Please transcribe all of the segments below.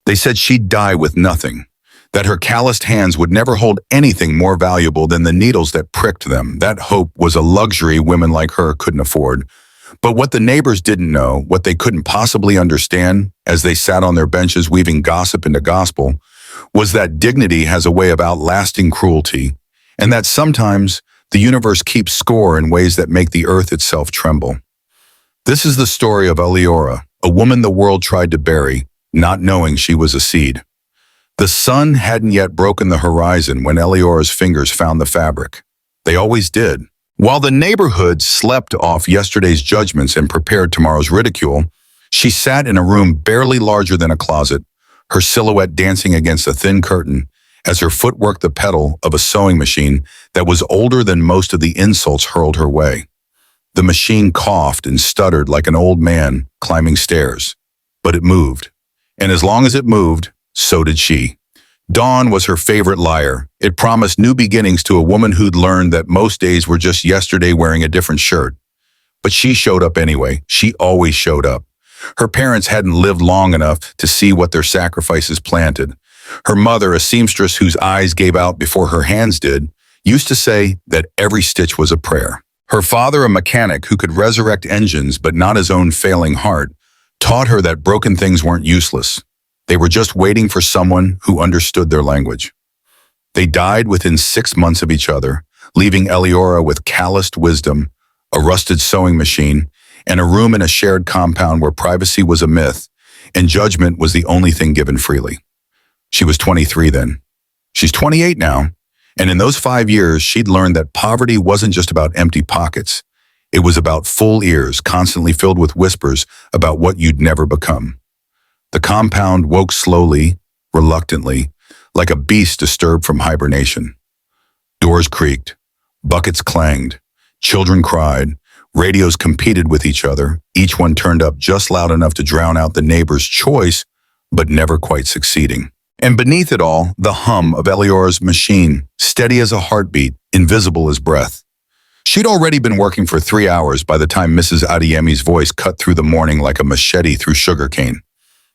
They said she'd die with nothing, that her calloused hands would never hold anything more valuable than the needles that pricked them. That hope was a luxury women like her couldn't afford. But what the neighbors didn't know, what they couldn't possibly understand as they sat on their benches weaving gossip into gospel, was that dignity has a way of outlasting cruelty, and that sometimes the universe keeps score in ways that make the earth itself tremble. This is the story of Eleora, a woman the world tried to bury, not knowing she was a seed. The sun hadn't yet broken the horizon when Eleora's fingers found the fabric. They always did. While the neighborhood slept off yesterday's judgments and prepared tomorrow's ridicule, she sat in a room barely larger than a closet, her silhouette dancing against a thin curtain as her foot worked the pedal of a sewing machine that was older than most of the insults hurled her way. The machine coughed and stuttered like an old man climbing stairs. But it moved. And as long as it moved, so did she. Dawn was her favorite liar. It promised new beginnings to a woman who'd learned that most days were just yesterday wearing a different shirt. But she showed up anyway. She always showed up. Her parents hadn't lived long enough to see what their sacrifices planted. Her mother, a seamstress whose eyes gave out before her hands did, used to say that every stitch was a prayer. Her father, a mechanic who could resurrect engines but not his own failing heart, taught her that broken things weren't useless. They were just waiting for someone who understood their language. They died within 6 months of each other, leaving Eleora with calloused wisdom, a rusted sewing machine, and a room in a shared compound where privacy was a myth and judgment was the only thing given freely. She was 23 then. She's 28 now, and in those 5 years, she'd learned that poverty wasn't just about empty pockets. It was about full ears, constantly filled with whispers about what you'd never become. The compound woke slowly, reluctantly, like a beast disturbed from hibernation. Doors creaked, buckets clanged, children cried, radios competed with each other, each one turned up just loud enough to drown out the neighbor's choice, but never quite succeeding. And beneath it all, the hum of Eleora's machine, steady as a heartbeat, invisible as breath. She'd already been working for 3 hours by the time Mrs. Adeyemi's voice cut through the morning like a machete through sugarcane.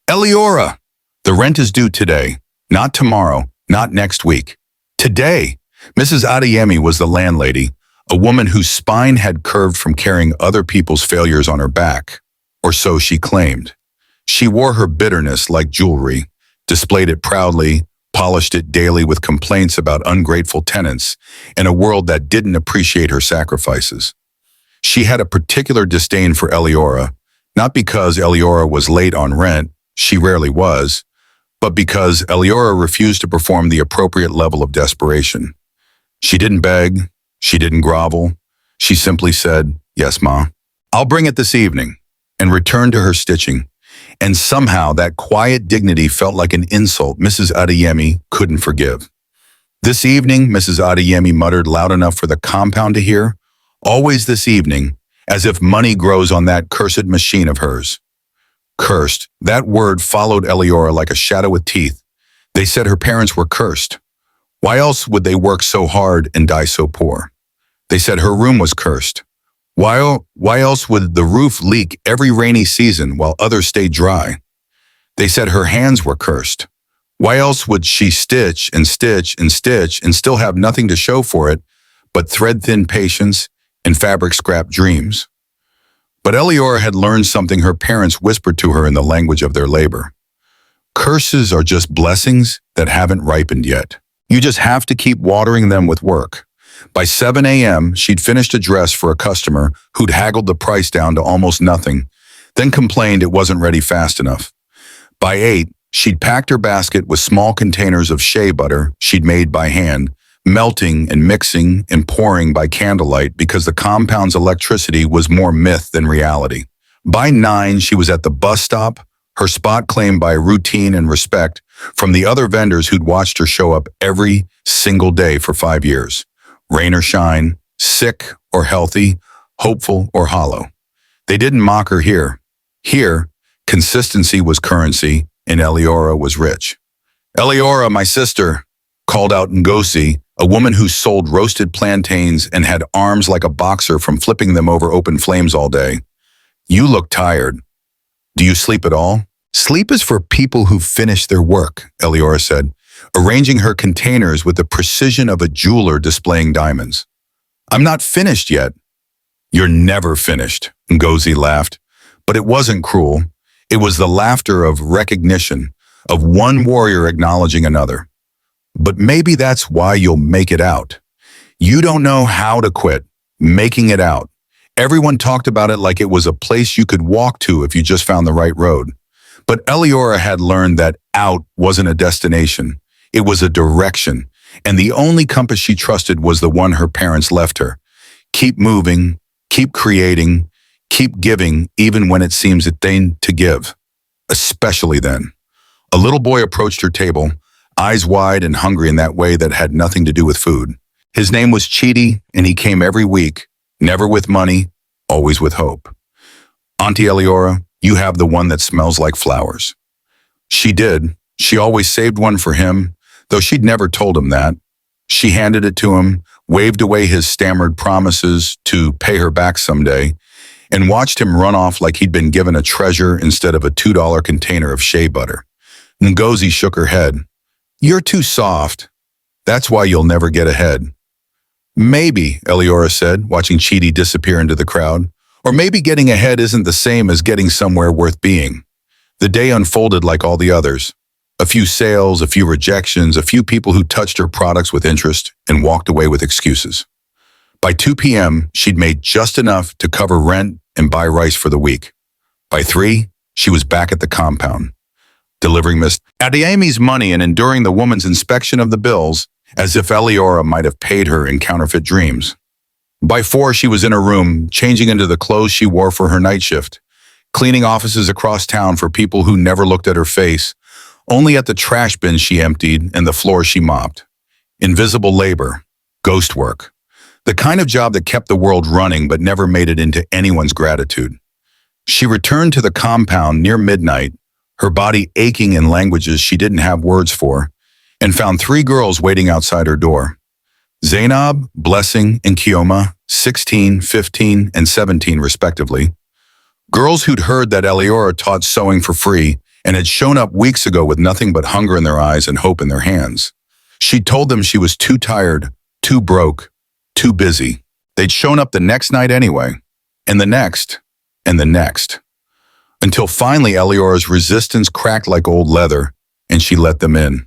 Eleora! The rent is due today, not tomorrow, not next week. Today! Mrs. Adeyemi was the landlady, a woman whose spine had curved from carrying other people's failures on her back, or so she claimed. She wore her bitterness like jewelry, displayed it proudly, polished it daily with complaints about ungrateful tenants and a world that didn't appreciate her sacrifices. She had a particular disdain for Eleora, not because Eleora was late on rent, she rarely was, but because Eleora refused to perform the appropriate level of desperation. She didn't beg, she didn't grovel, she simply said, "Yes, Ma, I'll bring it this evening," and returned to her stitching. And somehow that quiet dignity felt like an insult Mrs. Adeyemi couldn't forgive. "This evening," Mrs. Adeyemi muttered loud enough for the compound to hear, "always this evening, as if money grows on that cursed machine of hers." Cursed, that word followed Eleora like a shadow with teeth. They said her parents were cursed. Why else would they work so hard and die so poor? They said her room was cursed. Why else would the roof leak every rainy season while others stayed dry? They said her hands were cursed. Why else would she stitch and stitch and stitch and still have nothing to show for it but thread-thin patience and fabric-scrap dreams? But Eleora had learned something her parents whispered to her in the language of their labor. Curses are just blessings that haven't ripened yet. You just have to keep watering them with work. By 7 a.m., she'd finished a dress for a customer who'd haggled the price down to almost nothing, then complained it wasn't ready fast enough. By 8, she'd packed her basket with small containers of shea butter she'd made by hand, melting and mixing and pouring by candlelight because the compound's electricity was more myth than reality. By 9, she was at the bus stop, her spot claimed by routine and respect from the other vendors who'd watched her show up every single day for 5 years. Rain or shine, sick or healthy, hopeful or hollow. They didn't mock her here. Here, consistency was currency and Eleora was rich. "Eleora, my sister," called out Ngozi, a woman who sold roasted plantains and had arms like a boxer from flipping them over open flames all day. "You look tired. Do you sleep at all?" Sleep is for people who finish their work, Eliora said, arranging her containers with the precision of a jeweler displaying diamonds. I'm not finished yet. You're never finished, Ngozi laughed. But it wasn't cruel. It was the laughter of recognition, of one warrior acknowledging another. But maybe that's why you'll make it out. You don't know how to quit. Making it out. Everyone talked about it like it was a place you could walk to if you just found the right road. But Eliora had learned that out wasn't a destination. It was a direction, and the only compass she trusted was the one her parents left her. Keep moving, keep creating, keep giving even when it seems a thing to give. Especially then. A little boy approached her table, eyes wide and hungry in that way that had nothing to do with food. His name was Chidi, and he came every week, never with money, always with hope. Auntie Eliora, you have the one that smells like flowers. She did. She always saved one for him, though she'd never told him that. She handed it to him, waved away his stammered promises to pay her back someday, and watched him run off like he'd been given a treasure instead of a $2 container of shea butter. Ngozi shook her head. You're too soft. That's why you'll never get ahead. Maybe, Eliora said, watching Chidi disappear into the crowd. Or maybe getting ahead isn't the same as getting somewhere worth being. The day unfolded like all the others. A few sales, a few rejections, a few people who touched her products with interest and walked away with excuses. By 2 p.m., she'd made just enough to cover rent and buy rice for the week. By 3, she was back at the compound, delivering Miss Adeyemi's money and enduring the woman's inspection of the bills as if Eliora might have paid her in counterfeit dreams. By 4, she was in her room, changing into the clothes she wore for her night shift, cleaning offices across town for people who never looked at her face, only at the trash bins she emptied and the floors she mopped. Invisible labor, ghost work, the kind of job that kept the world running but never made it into anyone's gratitude. She returned to the compound near midnight, her body aching in languages she didn't have words for, and found 3 girls waiting outside her door. Zainab, Blessing, and Kioma, 16, 15, and 17 respectively. Girls who'd heard that Eliora taught sewing for free and had shown up weeks ago with nothing but hunger in their eyes and hope in their hands. She'd told them she was too tired, too broke, too busy. They'd shown up the next night anyway, and the next, and the next. Until finally Eliora's resistance cracked like old leather, and she let them in.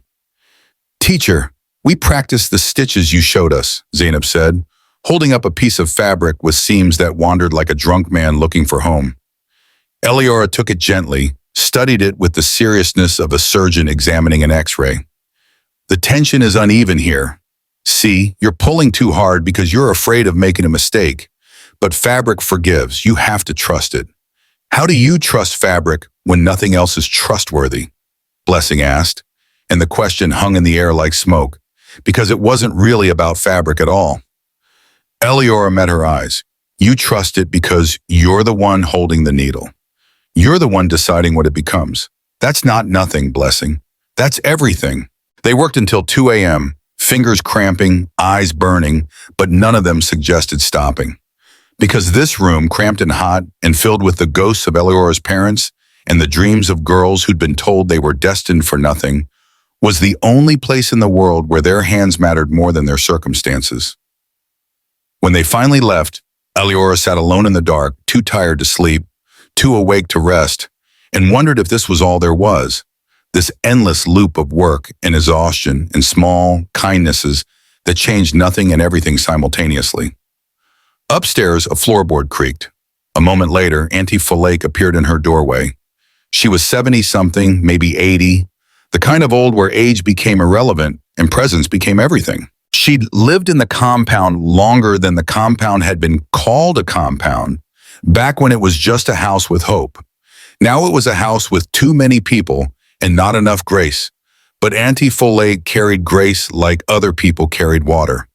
Teacher, we practiced the stitches you showed us, Zainab said, holding up a piece of fabric with seams that wandered like a drunk man looking for home. Eliora took it gently, studied it with the seriousness of a surgeon examining an X-ray. The tension is uneven here. See, you're pulling too hard because you're afraid of making a mistake. But fabric forgives. You have to trust it. How do you trust fabric when nothing else is trustworthy? Blessing asked, and the question hung in the air like smoke, because it wasn't really about fabric at all. Eliora met her eyes. You trust it because you're the one holding the needle. You're the one deciding what it becomes. That's not nothing, Blessing. That's everything. They worked until 2 a.m., fingers cramping, eyes burning, but none of them suggested stopping. Because this room, cramped and hot and filled with the ghosts of Eliora's parents and the dreams of girls who'd been told they were destined for nothing, was the only place in the world where their hands mattered more than their circumstances. When they finally left, Eliora sat alone in the dark, too tired to sleep, too awake to rest, and wondered if this was all there was, this endless loop of work and exhaustion and small kindnesses that changed nothing and everything simultaneously. Upstairs, a floorboard creaked. A moment later, Auntie Falake appeared in her doorway. She was 70-something, maybe 80, the kind of old where age became irrelevant and presence became everything. She'd lived in the compound longer than the compound had been called a compound, back when it was just a house with hope. Now it was a house with too many people and not enough grace. But Auntie Falake carried grace like other people carried water.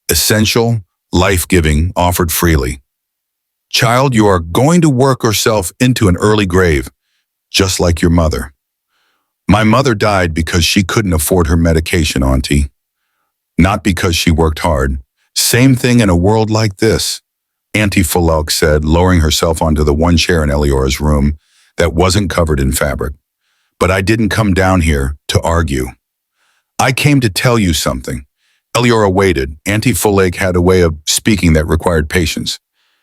Essential, life-giving, offered freely. Child, you are going to work yourself into an early grave, just like your mother. My mother died because she couldn't afford her medication, Auntie. Not because she worked hard. Same thing in a world like this, Auntie Falake said, lowering herself onto the one chair in Eliora's room that wasn't covered in fabric. But I didn't come down here to argue. I came to tell you something. Eliora waited. Auntie Fulake had a way of speaking that required patience.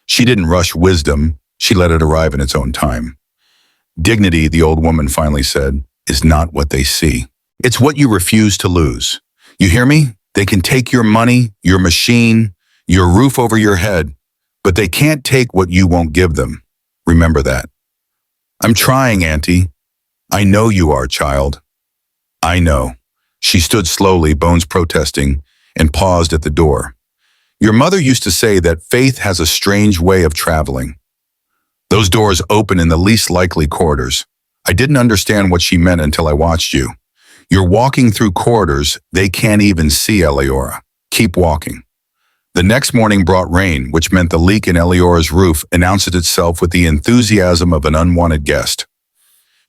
She didn't rush wisdom. She let it arrive in its own time. Dignity, the old woman finally said, is not what they see. It's what you refuse to lose. You hear me? They can take your money, your machine, your roof over your head, but they can't take what you won't give them. Remember that. I'm trying, Auntie. I know you are, child. I know. She stood slowly, bones protesting, and paused at the door. Your mother used to say that faith has a strange way of traveling. Those doors open in the least likely corridors. I didn't understand what she meant until I watched you. You're walking through corridors they can't even see, Eliora. Keep walking. The next morning brought rain, which meant the leak in Eliora's roof announced itself with the enthusiasm of an unwanted guest.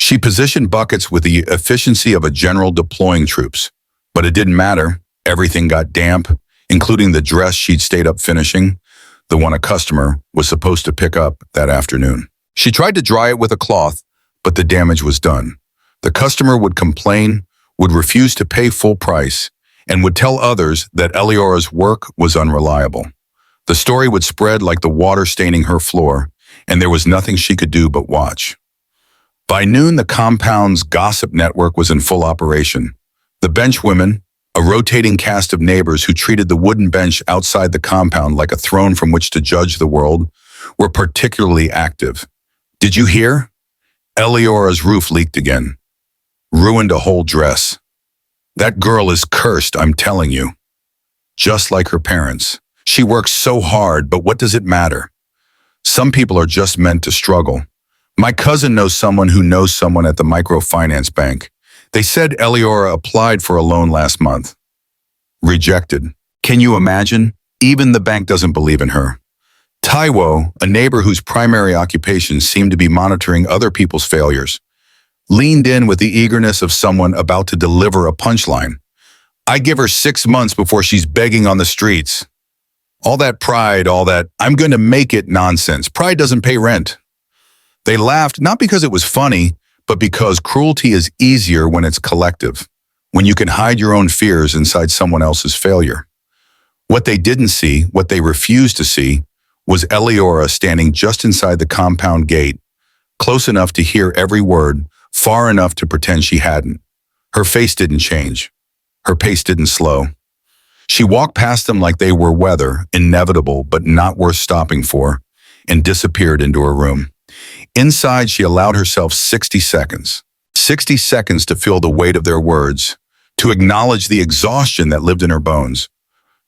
She positioned buckets with the efficiency of a general deploying troops. But it didn't matter. Everything got damp, including the dress she'd stayed up finishing, the one a customer was supposed to pick up that afternoon. She tried to dry it with a cloth, but the damage was done. The customer would complain, would refuse to pay full price, and would tell others that Eliora's work was unreliable. The story would spread like the water staining her floor, and there was nothing she could do but watch. By noon, the compound's gossip network was in full operation. The benchwomen, a rotating cast of neighbors who treated the wooden bench outside the compound like a throne from which to judge the world, were particularly active. Did you hear? Eliora's roof leaked again. Ruined a whole dress. That girl is cursed, I'm telling you. Just like her parents. She works so hard, but what does it matter? Some people are just meant to struggle. My cousin knows someone who knows someone at the microfinance bank. They said Eliora applied for a loan last month. Rejected. Can you imagine? Even the bank doesn't believe in her. Taiwo, a neighbor whose primary occupation seemed to be monitoring other people's failures, leaned in with the eagerness of someone about to deliver a punchline. I give her 6 months before she's begging on the streets. All that pride, all that I'm going to make it nonsense. Pride doesn't pay rent. They laughed not because it was funny, but because cruelty is easier when it's collective, when you can hide your own fears inside someone else's failure. What they didn't see, what they refused to see, was Eliora standing just inside the compound gate, close enough to hear every word, far enough to pretend she hadn't. Her face didn't change. Her pace didn't slow. She walked past them like they were weather, inevitable but not worth stopping for, and disappeared into her room. Inside, she allowed herself 60 seconds. 60 seconds to feel the weight of their words, to acknowledge the exhaustion that lived in her bones,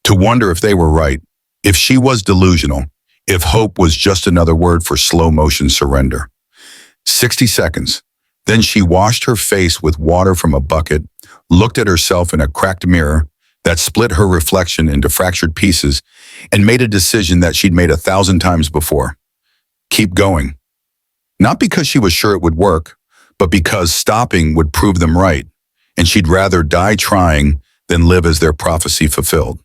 to wonder if they were right, if she was delusional, if hope was just another word for slow-motion surrender. 60 seconds. Then she washed her face with water from a bucket, looked at herself in a cracked mirror that split her reflection into fractured pieces, and made a decision that she'd made 1,000 times before. Keep going. Not because she was sure it would work, but because stopping would prove them right, and she'd rather die trying than live as their prophecy fulfilled.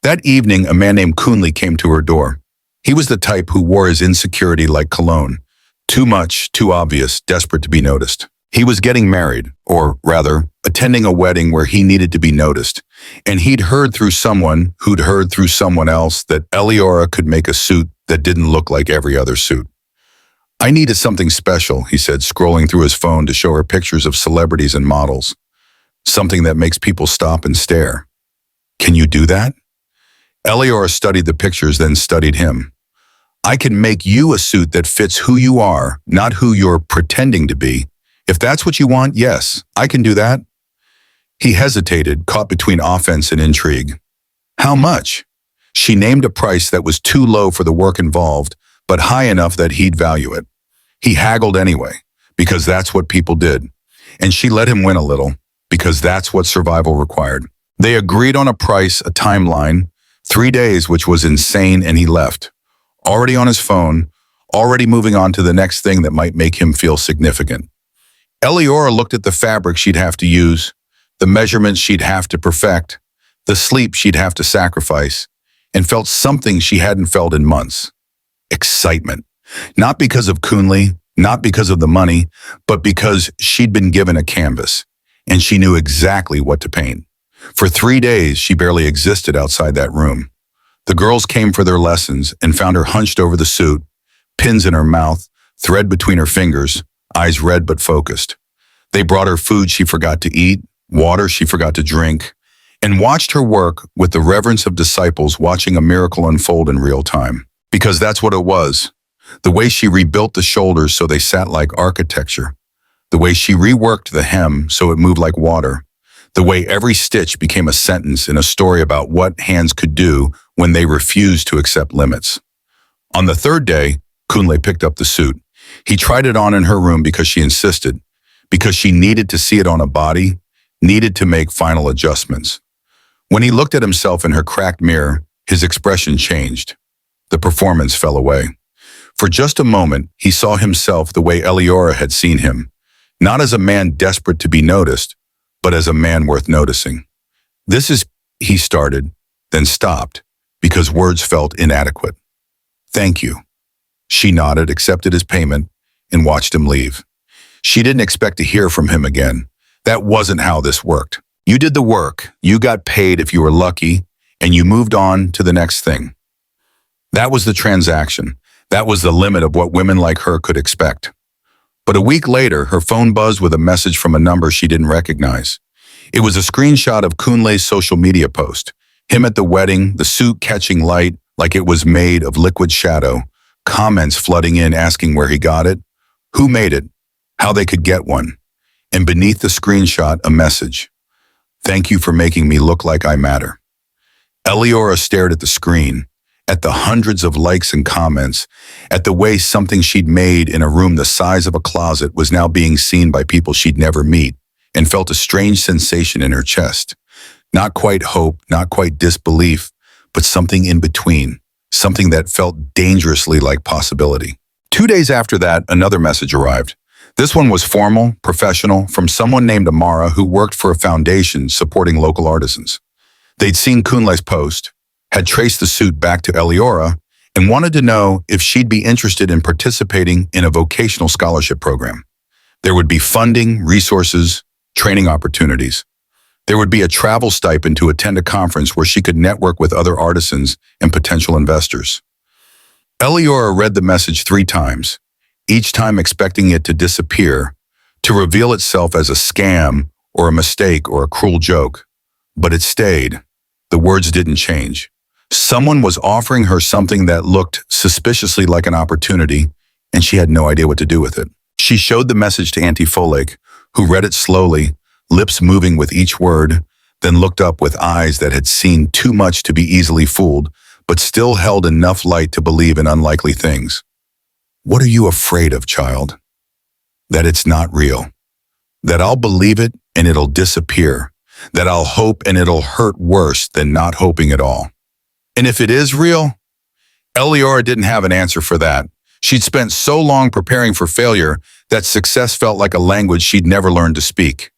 That evening, a man named Kunli came to her door. He was the type who wore his insecurity like cologne. Too much, too obvious, desperate to be noticed. He was getting married, or rather, attending a wedding where he needed to be noticed, and he'd heard through someone who'd heard through someone else that Eliora could make a suit that didn't look like every other suit. I needed something special, he said, scrolling through his phone to show her pictures of celebrities and models. Something that makes people stop and stare. Can you do that? Eliora studied the pictures, then studied him. I can make you a suit that fits who you are, not who you're pretending to be. If that's what you want, yes, I can do that. He hesitated, caught between offense and intrigue. How much? She named a price that was too low for the work involved, but high enough that he'd value it. He haggled anyway, because that's what people did. And she let him win a little, because that's what survival required. They agreed on a price, a timeline, 3 days, which was insane, and he left. Already on his phone, already moving on to the next thing that might make him feel significant. Eliora looked at the fabric she'd have to use, the measurements she'd have to perfect, the sleep she'd have to sacrifice, and felt something she hadn't felt in months. Excitement. Not because of Kunli, Not because of the money, but because she'd been given a canvas, and she knew exactly what to paint. For 3 days, she barely existed outside that room. The girls came for their lessons and found her hunched over the suit, pins in her mouth, thread between her fingers, eyes red but focused. They brought her food she forgot to eat, water she forgot to drink, and watched her work with the reverence of disciples watching a miracle unfold in real time. Because that's what it was. The way she rebuilt the shoulders so they sat like architecture. The way she reworked the hem so it moved like water. The way every stitch became a sentence in a story about what hands could do when they refused to accept limits. On the third day, Kunle picked up the suit. He tried it on in her room because she insisted, because she needed to see it on a body, needed to make final adjustments. When he looked at himself in her cracked mirror, his expression changed. The performance fell away. For just a moment, he saw himself the way Eliora had seen him, not as a man desperate to be noticed, but as a man worth noticing. This is, he started, then stopped, because words felt inadequate. Thank you. She nodded, accepted his payment, and watched him leave. She didn't expect to hear from him again. That wasn't how this worked. You did the work, you got paid if you were lucky, and you moved on to the next thing. That was the transaction. That was the limit of what women like her could expect. But a week later, her phone buzzed with a message from a number she didn't recognize. It was a screenshot of Kunle's social media post. Him at the wedding, the suit catching light like it was made of liquid shadow, comments flooding in asking where he got it, who made it, how they could get one. And beneath the screenshot, a message. Thank you for making me look like I matter. Eliora stared at the screen, at the hundreds of likes and comments, at the way something she'd made in a room the size of a closet was now being seen by people she'd never meet, and felt a strange sensation in her chest. Not quite hope, not quite disbelief, but something in between, something that felt dangerously like possibility. 2 days after that, another message arrived. This one was formal, professional, from someone named Amara who worked for a foundation supporting local artisans. They'd seen Kunle's post, had traced the suit back to Eliora, and wanted to know if she'd be interested in participating in a vocational scholarship program. There would be funding, resources, training opportunities. There would be a travel stipend to attend a conference where she could network with other artisans and potential investors. Eliora read the message 3 times, each time expecting it to disappear, to reveal itself as a scam or a mistake or a cruel joke. But it stayed. The words didn't change. Someone was offering her something that looked suspiciously like an opportunity, and she had no idea what to do with it. She showed the message to Auntie Folake, who read it slowly, lips moving with each word, then looked up with eyes that had seen too much to be easily fooled, but still held enough light to believe in unlikely things. What are you afraid of, child? That it's not real. That I'll believe it and it'll disappear. That I'll hope and it'll hurt worse than not hoping at all. And if it is real? Eliora didn't have an answer for that. She'd spent so long preparing for failure that success felt like a language she'd never learned to speak.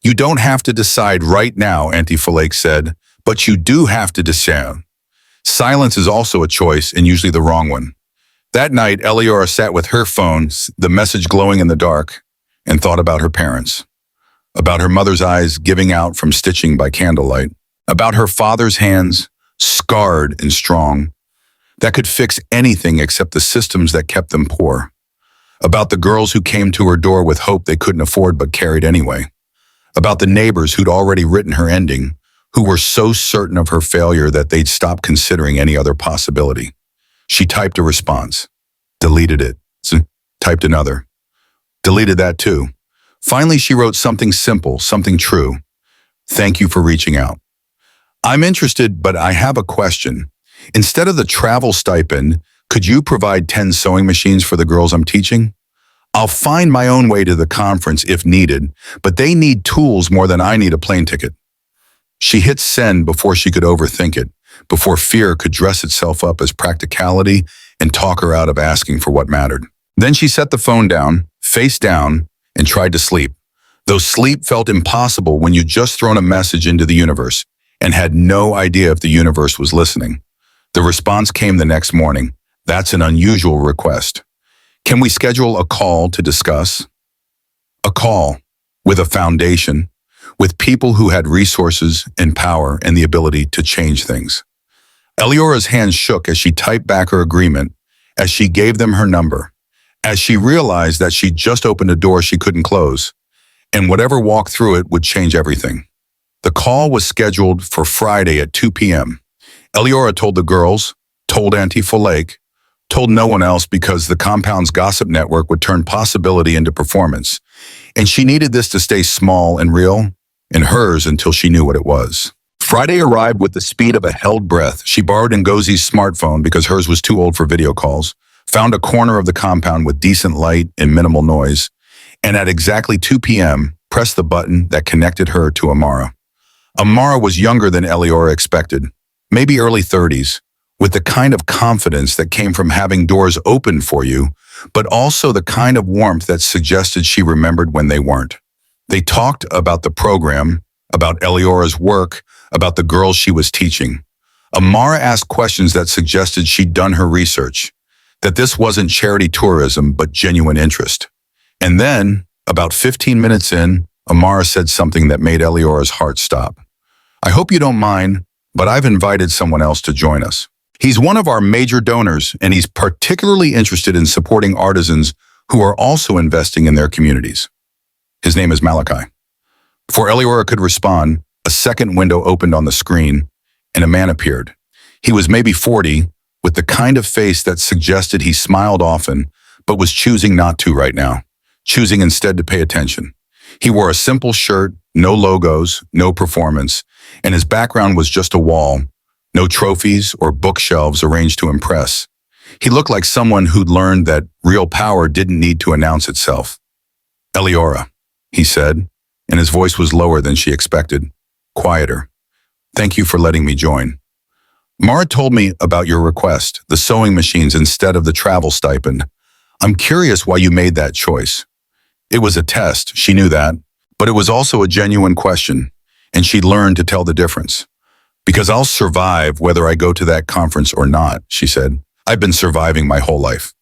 You don't have to decide right now, Auntie Folake said, but you do have to discern. Silence is also a choice, and usually the wrong one. That night, Eliora sat with her phone, the message glowing in the dark, and thought about her parents. About her mother's eyes giving out from stitching by candlelight. About her father's hands, scarred and strong, that could fix anything except the systems that kept them poor. About the girls who came to her door with hope they couldn't afford but carried anyway. About the neighbors who'd already written her ending, who were so certain of her failure that they'd stopped considering any other possibility. She typed a response, deleted it, typed another, deleted that too. Finally, she wrote something simple, something true. Thank you for reaching out. I'm interested, but I have a question. Instead of the travel stipend, could you provide 10 sewing machines for the girls I'm teaching? I'll find my own way to the conference if needed, but they need tools more than I need a plane ticket. She hit send before she could overthink it, before fear could dress itself up as practicality and talk her out of asking for what mattered. Then she set the phone down, face down, and tried to sleep. Though sleep felt impossible when you'd just thrown a message into the universe and had no idea if the universe was listening. The response came the next morning. That's an unusual request. Can we schedule a call to discuss? A call with a foundation, with people who had resources and power and the ability to change things. Eliora's hands shook as she typed back her agreement, as she gave them her number, as she realized that she'd just opened a door she couldn't close, and whatever walked through it would change everything. The call was scheduled for Friday at 2 p.m. Eliora told the girls, told Auntie Flake, told no one else because the compound's gossip network would turn possibility into performance, and she needed this to stay small and real, and hers until she knew what it was. Friday arrived with the speed of a held breath. She borrowed Ngozie's smartphone because hers was too old for video calls, found a corner of the compound with decent light and minimal noise, and at exactly 2 p.m., pressed the button that connected her to Amara. Amara was younger than Eliora expected, maybe early 30s, with the kind of confidence that came from having doors open for you, but also the kind of warmth that suggested she remembered when they weren't. They talked about the program, about Eliora's work, about the girls she was teaching. Amara asked questions that suggested she'd done her research, that this wasn't charity tourism but genuine interest. And then, about 15 minutes in, Amara said something that made Eliora's heart stop. "I hope you don't mind, but I've invited someone else to join us. He's one of our major donors, and he's particularly interested in supporting artisans who are also investing in their communities. His name is Malachi." Before Eliora could respond, a second window opened on the screen, and a man appeared. He was maybe 40, with the kind of face that suggested he smiled often, but was choosing not to right now, choosing instead to pay attention. He wore a simple shirt, no logos, no performance, and his background was just a wall, no trophies or bookshelves arranged to impress. He looked like someone who'd learned that real power didn't need to announce itself. "Eliora," he said, and his voice was lower than she expected, quieter. "Thank you for letting me join. Mara told me about your request, the sewing machines instead of the travel stipend. I'm curious why you made that choice." It was a test, she knew that, but it was also a genuine question, and she'd learned to tell the difference. "Because I'll survive whether I go to that conference or not," she said. "I've been surviving my whole life.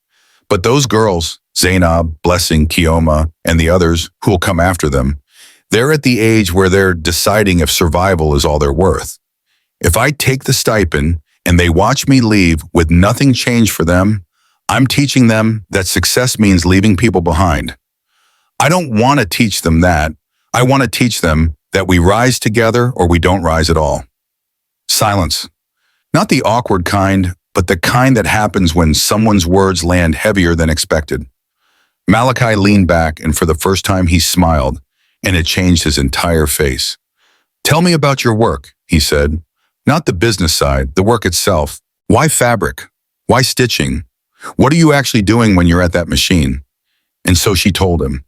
But those girls, Zainab, Blessing, Kioma, and the others who'll come after them, they're at the age where they're deciding if survival is all they're worth. If I take the stipend and they watch me leave with nothing changed for them, I'm teaching them that success means leaving people behind. I don't want to teach them that. I want to teach them that we rise together or we don't rise at all." Silence. Not the awkward kind, but the kind that happens when someone's words land heavier than expected. Malachi leaned back, and for the first time he smiled, and it changed his entire face. "Tell me about your work," he said. "Not the business side, the work itself. Why fabric? Why stitching? What are you actually doing when you're at that machine?" And so she told him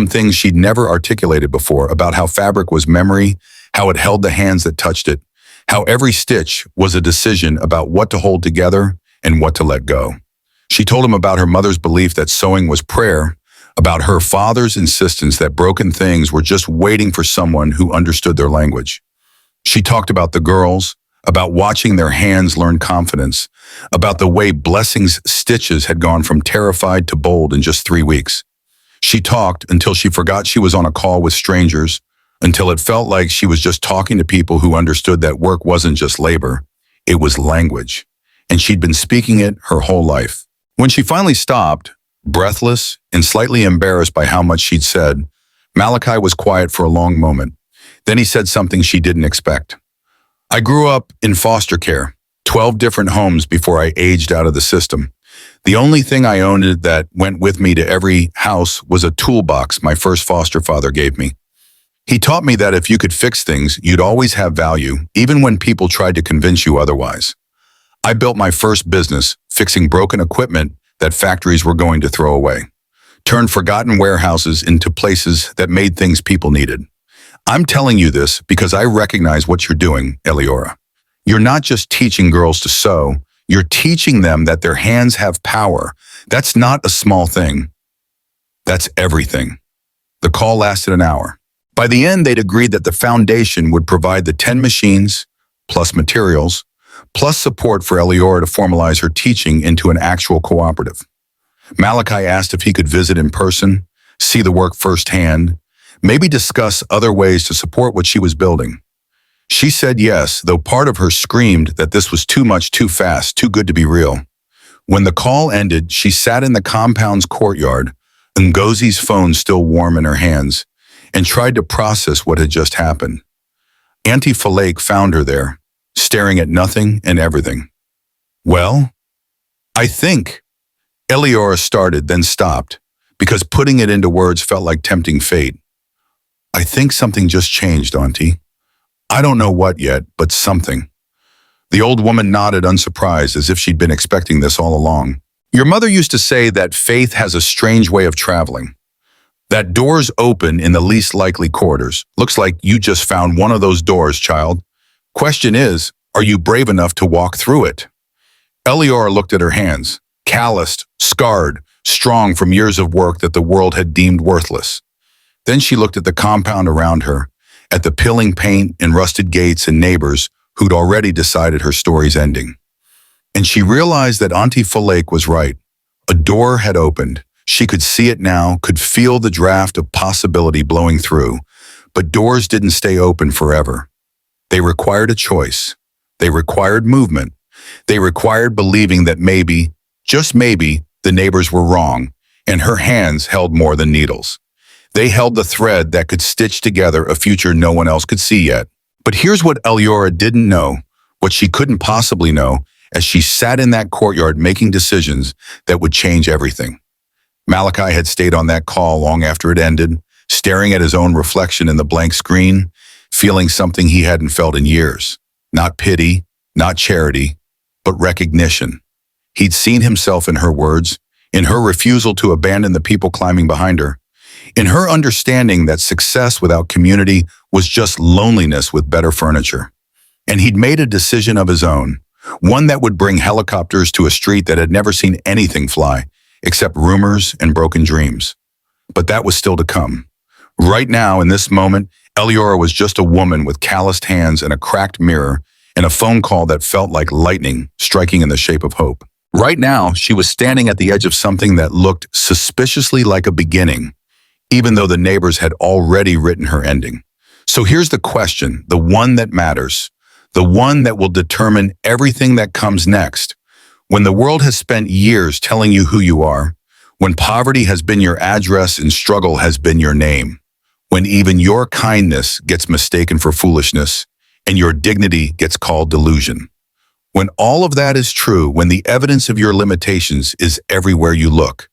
things she'd never articulated before about how fabric was memory, how it held the hands that touched it, how every stitch was a decision about what to hold together and what to let go. She told him about her mother's belief that sewing was prayer, about her father's insistence that broken things were just waiting for someone who understood their language. She talked about the girls, about watching their hands learn confidence, about the way Blessing's stitches had gone from terrified to bold in just 3 weeks. She talked until she forgot she was on a call with strangers, until it felt like she was just talking to people who understood that work wasn't just labor, it was language, and she'd been speaking it her whole life. When she finally stopped, breathless and slightly embarrassed by how much she'd said, Malachi was quiet for a long moment. Then he said something she didn't expect. "I grew up in foster care, 12 different homes before I aged out of the system. The only thing I owned that went with me to every house was a toolbox my first foster father gave me. He taught me that if you could fix things, you'd always have value, even when people tried to convince you otherwise. I built my first business, fixing broken equipment that factories were going to throw away, turned forgotten warehouses into places that made things people needed. I'm telling you this because I recognize what you're doing, Eliora. You're not just teaching girls to sew, you're teaching them that their hands have power. That's not a small thing. That's everything." The call lasted an hour. By the end, they'd agreed that the foundation would provide the 10 machines, plus materials, plus support for Eliora to formalize her teaching into an actual cooperative. Malachi asked if he could visit in person, see the work firsthand, maybe discuss other ways to support what she was building. She said yes, though part of her screamed that this was too much, too fast, too good to be real. When the call ended, she sat in the compound's courtyard, Ngozi's phone still warm in her hands, and tried to process what had just happened. Auntie Falake found her there, staring at nothing and everything. Well, I think, Eliora started, then stopped, because putting it into words felt like tempting fate. I think something just changed, Auntie. I don't know what yet, but something. The old woman nodded unsurprised, as if she'd been expecting this all along. Your mother used to say that faith has a strange way of traveling. That doors open in the least likely quarters. Looks like you just found one of those doors, child. Question is, are you brave enough to walk through it? Eliora looked at her hands, calloused, scarred, strong from years of work that the world had deemed worthless. Then she looked at the compound around her, at the peeling paint and rusted gates and neighbors who'd already decided her story's ending. And she realized that Auntie Falake was right. A door had opened. She could see it now, could feel the draft of possibility blowing through. But doors didn't stay open forever. They required a choice. They required movement. They required believing that maybe, just maybe, the neighbors were wrong, and her hands held more than needles. They held the thread that could stitch together a future no one else could see yet. But here's what Eliora didn't know, what she couldn't possibly know, as she sat in that courtyard making decisions that would change everything. Malachi had stayed on that call long after it ended, staring at his own reflection in the blank screen, feeling something he hadn't felt in years. Not pity, not charity, but recognition. He'd seen himself in her words, in her refusal to abandon the people climbing behind her, in her understanding that success without community was just loneliness with better furniture. And he'd made a decision of his own, one that would bring helicopters to a street that had never seen anything fly, except rumors and broken dreams. But that was still to come. Right now, in this moment, Eliora was just a woman with calloused hands and a cracked mirror and a phone call that felt like lightning striking in the shape of hope. Right now, she was standing at the edge of something that looked suspiciously like a beginning, even though the neighbors had already written her ending. So here's the question, the one that matters, the one that will determine everything that comes next. When the world has spent years telling you who you are, when poverty has been your address and struggle has been your name, when even your kindness gets mistaken for foolishness and your dignity gets called delusion. When all of that is true, when the evidence of your limitations is everywhere you look,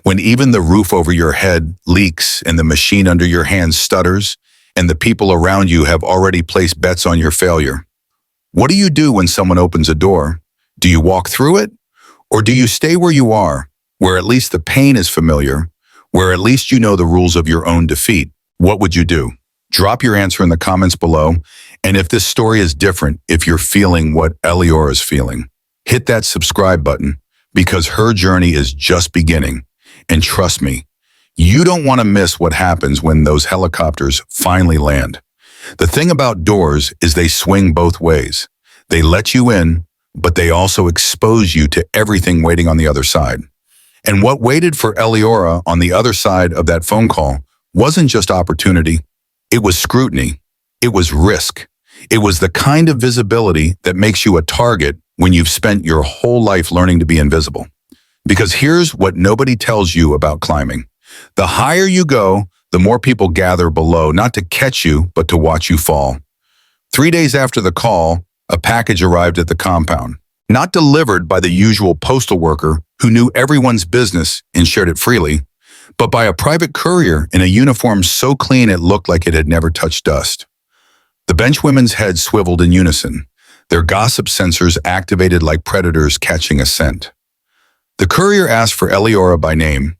when even the roof over your head leaks and the machine under your hands stutters and the people around you have already placed bets on your failure. What do you do when someone opens a door? Do you walk through it? Or do you stay where you are, where at least the pain is familiar, where at least you know the rules of your own defeat? What would you do? Drop your answer in the comments below. And if this story is different, if you're feeling what Eliora is feeling, hit that subscribe button because her journey is just beginning. And trust me, you don't want to miss what happens when those helicopters finally land. The thing about doors is they swing both ways. They let you in, but they also expose you to everything waiting on the other side. And what waited for Eliora on the other side of that phone call wasn't just opportunity. It was scrutiny. It was risk. It was the kind of visibility that makes you a target when you've spent your whole life learning to be invisible. Because here's what nobody tells you about climbing. The higher you go, the more people gather below, not to catch you, but to watch you fall. 3 days after the call, a package arrived at the compound. Not delivered by the usual postal worker who knew everyone's business and shared it freely, but by a private courier in a uniform so clean it looked like it had never touched dust. The benchwomen's heads swiveled in unison, their gossip sensors activated like predators catching a scent. The courier asked for Eliora by name,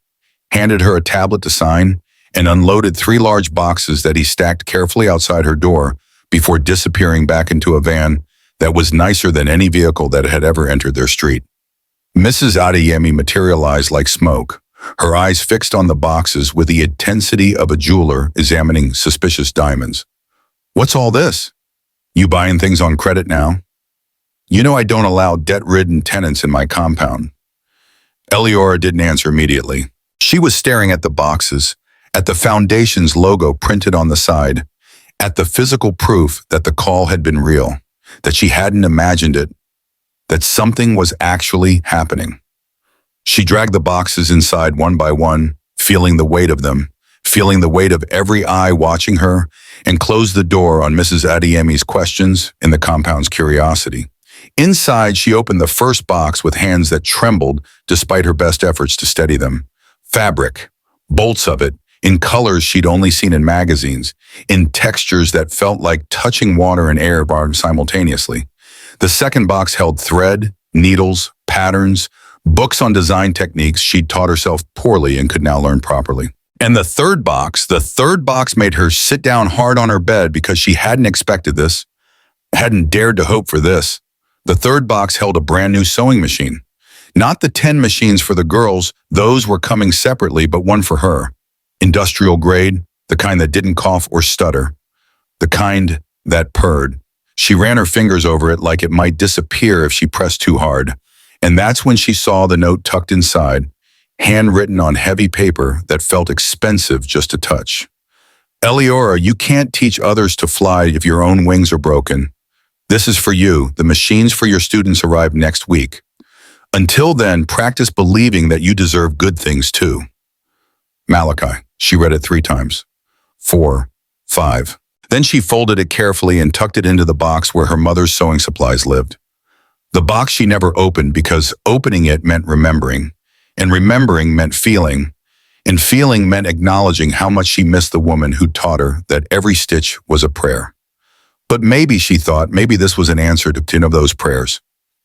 handed her a tablet to sign, and unloaded 3 large boxes that he stacked carefully outside her door before disappearing back into a van that was nicer than any vehicle that had ever entered their street. Mrs. Adeyemi materialized like smoke, her eyes fixed on the boxes with the intensity of a jeweler examining suspicious diamonds. What's all this? You buying things on credit now? You know I don't allow debt-ridden tenants in my compound. Eleora didn't answer immediately. She was staring at the boxes, at the Foundation's logo printed on the side, at the physical proof that the call had been real, that she hadn't imagined it, that something was actually happening. She dragged the boxes inside one by one, feeling the weight of them, feeling the weight of every eye watching her, and closed the door on Mrs. Adeyemi's questions and the compound's curiosity. Inside, she opened the first box with hands that trembled despite her best efforts to steady them. Fabric, bolts of it, in colors she'd only seen in magazines, in textures that felt like touching water and air simultaneously. The second box held thread, needles, patterns, books on design techniques she'd taught herself poorly and could now learn properly. And the third box made her sit down hard on her bed because she hadn't expected this, hadn't dared to hope for this. The third box held a brand new sewing machine. Not the 10 machines for the girls, those were coming separately, but one for her. Industrial grade, the kind that didn't cough or stutter, the kind that purred. She ran her fingers over it like it might disappear if she pressed too hard. And that's when she saw the note tucked inside, handwritten on heavy paper that felt expensive just to touch. Eleora, you can't teach others to fly if your own wings are broken. This is for you. The machines for your students arrive next week. Until then, practice believing that you deserve good things too. Malachi. She read it 3 times. 4, 5. Then she folded it carefully and tucked it into the box where her mother's sewing supplies lived. The box she never opened because opening it meant remembering, and remembering meant feeling, and feeling meant acknowledging how much she missed the woman who taught her that every stitch was a prayer. But maybe, she thought, maybe this was an answer to 10 of those prayers.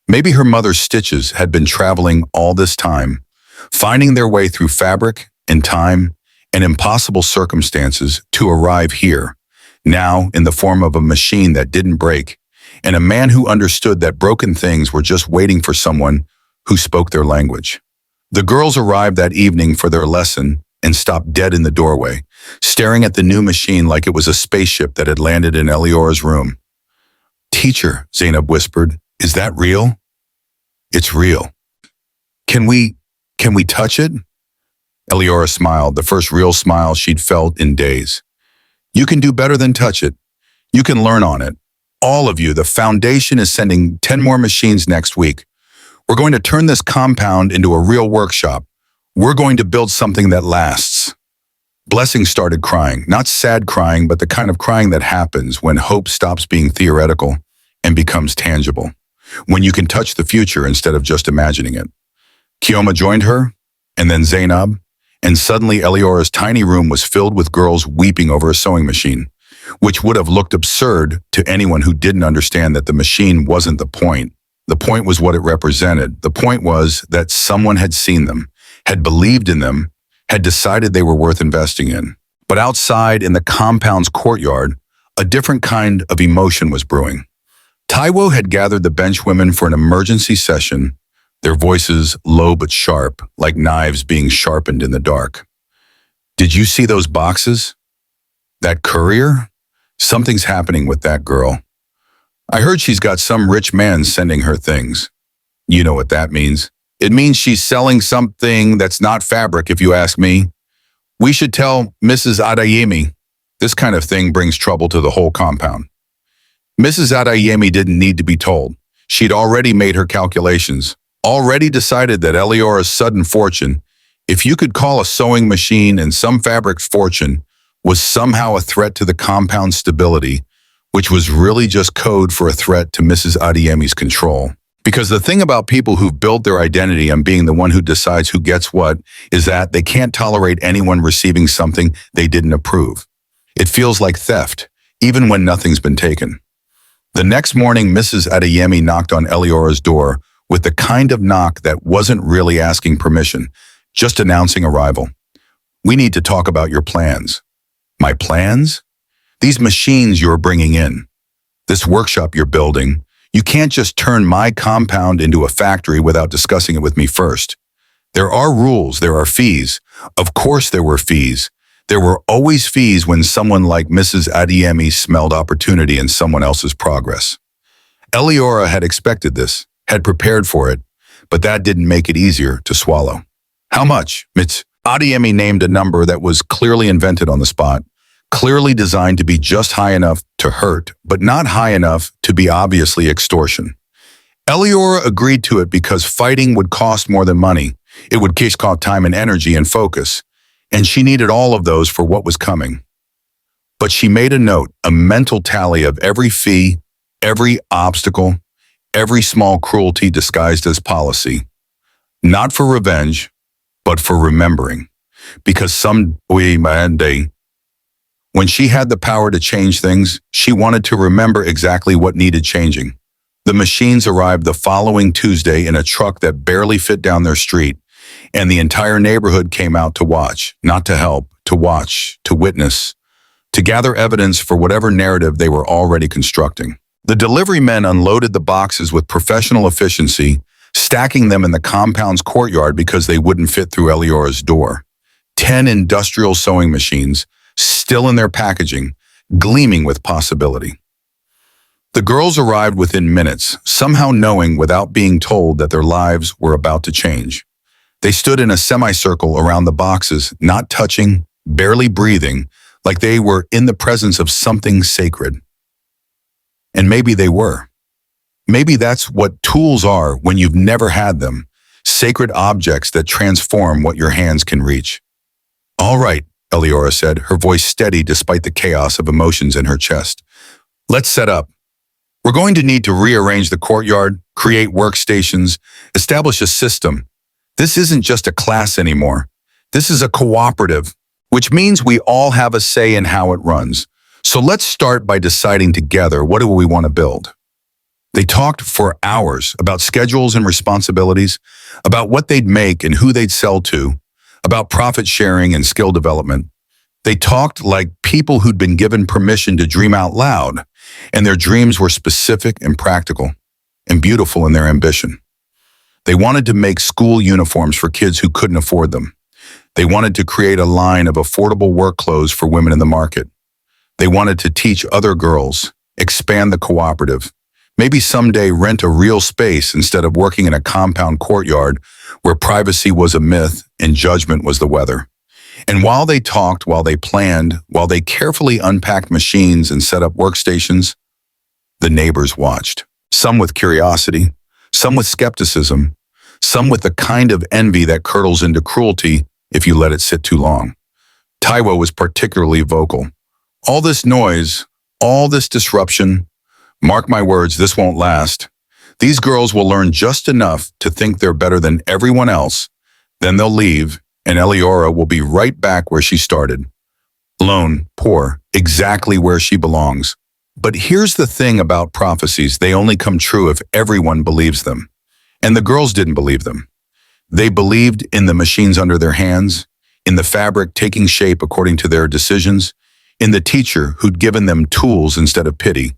Maybe her mother's stitches had been traveling all this time, finding their way through fabric and time and impossible circumstances to arrive here, now in the form of a machine that didn't break, and a man who understood that broken things were just waiting for someone who spoke their language. The girls arrived that evening for their lesson and stopped dead in the doorway, staring at the new machine like it was a spaceship that had landed in Eleora's room. "Teacher," Zainab whispered, "is that real?" "It's real." Can we touch it?" Eleora smiled, the first real smile she'd felt in days. "You can do better than touch it. You can learn on it. All of you, the Foundation is sending 10 more machines next week. We're going to turn this compound into a real workshop. We're going to build something that lasts." Blessing started crying, not sad crying, but the kind of crying that happens when hope stops being theoretical and becomes tangible, when you can touch the future instead of just imagining it. Kioma joined her, and then Zainab, and suddenly Eleora's tiny room was filled with girls weeping over a sewing machine, which would have looked absurd to anyone who didn't understand that the machine wasn't the point. The point was what it represented. The point was that someone had seen them, had believed in them, had decided they were worth investing in. But outside in the compound's courtyard, a different kind of emotion was brewing. Taiwo had gathered the benchwomen for an emergency session, their voices low but sharp, like knives being sharpened in the dark. "Did you see those boxes? That courier? Something's happening with that girl. I heard she's got some rich man sending her things. You know what that means. It means she's selling something that's not fabric, if you ask me. We should tell Mrs. Adeyemi. This kind of thing brings trouble to the whole compound." Mrs. Adeyemi didn't need to be told. She'd already made her calculations, already decided that Eleora's sudden fortune, if you could call a sewing machine and some fabric fortune, was somehow a threat to the compound's stability, which was really just code for a threat to Mrs. Adeyemi's control. Because the thing about people who've built their identity on being the one who decides who gets what is that they can't tolerate anyone receiving something they didn't approve. It feels like theft, even when nothing's been taken. The next morning, Mrs. Adeyemi knocked on Eleora's door with the kind of knock that wasn't really asking permission, just announcing arrival. "We need to talk about your plans." "My plans?" "These machines you're bringing in. This workshop you're building. You can't just turn my compound into a factory without discussing it with me first. There are rules, there are fees. Of course there were fees. There were always fees when someone like Mrs. Adeyemi smelled opportunity in someone else's progress." Eleora had expected this, had prepared for it, but that didn't make it easier to swallow. How much? Mitz Adiemi named a number that was clearly invented on the spot, clearly designed to be just high enough to hurt, but not high enough to be obviously extortion. Eliora agreed to it because fighting would cost more than money. It would cost time and energy and focus, and she needed all of those for what was coming. But she made a note, a mental tally of every fee, every obstacle, every small cruelty disguised as policy. Not for revenge, but for remembering. Because someday, when she had the power to change things, she wanted to remember exactly what needed changing. The machines arrived the following Tuesday in a truck that barely fit down their street, and the entire neighborhood came out to watch, not to help, to watch, to witness, to gather evidence for whatever narrative they were already constructing. The delivery men unloaded the boxes with professional efficiency, stacking them in the compound's courtyard because they wouldn't fit through Eliora's door. 10 industrial sewing machines, still in their packaging, gleaming with possibility. The girls arrived within minutes, somehow knowing without being told that their lives were about to change. They stood in a semicircle around the boxes, not touching, barely breathing, like they were in the presence of something sacred. And maybe they were. Maybe that's what tools are when you've never had them, sacred objects that transform what your hands can reach. All right, Eliora said, her voice steady despite the chaos of emotions in her chest. Let's set up. We're going to need to rearrange the courtyard, create workstations, establish a system. This isn't just a class anymore. This is a cooperative, which means we all have a say in how it runs. So let's start by deciding together what do we want to build. They talked for hours about schedules and responsibilities, about what they'd make and who they'd sell to, about profit sharing and skill development. They talked like people who'd been given permission to dream out loud, and their dreams were specific and practical and beautiful in their ambition. They wanted to make school uniforms for kids who couldn't afford them. They wanted to create a line of affordable work clothes for women in the market. They wanted to teach other girls, expand the cooperative, maybe someday rent a real space instead of working in a compound courtyard where privacy was a myth and judgment was the weather. And while they talked, while they planned, while they carefully unpacked machines and set up workstations, the neighbors watched. Some with curiosity, some with skepticism, some with the kind of envy that curdles into cruelty if you let it sit too long. Taiwo was particularly vocal. All this noise, all this disruption, mark my words, this won't last. These girls will learn just enough to think they're better than everyone else, then they'll leave, and Eliora will be right back where she started. Alone, poor, exactly where she belongs. But here's the thing about prophecies, they only come true if everyone believes them. And the girls didn't believe them. They believed in the machines under their hands, in the fabric taking shape according to their decisions, in the teacher who'd given them tools instead of pity.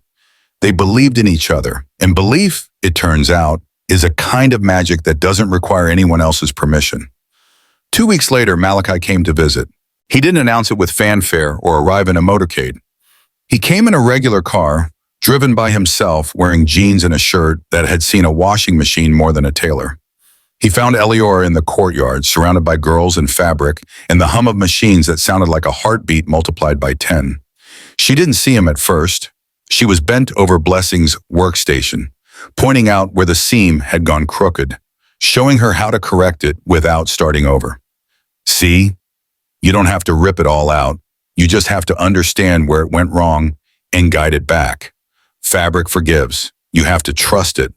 They believed in each other, and belief, it turns out, is a kind of magic that doesn't require anyone else's permission. 2 weeks later, Malachi came to visit. He didn't announce it with fanfare or arrive in a motorcade. He came in a regular car, driven by himself, wearing jeans and a shirt that had seen a washing machine more than a tailor. He found Eliora in the courtyard, surrounded by girls and fabric, and the hum of machines that sounded like a heartbeat multiplied by 10. She didn't see him at first. She was bent over Blessing's workstation, pointing out where the seam had gone crooked, showing her how to correct it without starting over. See, you don't have to rip it all out. You just have to understand where it went wrong and guide it back. Fabric forgives. You have to trust it.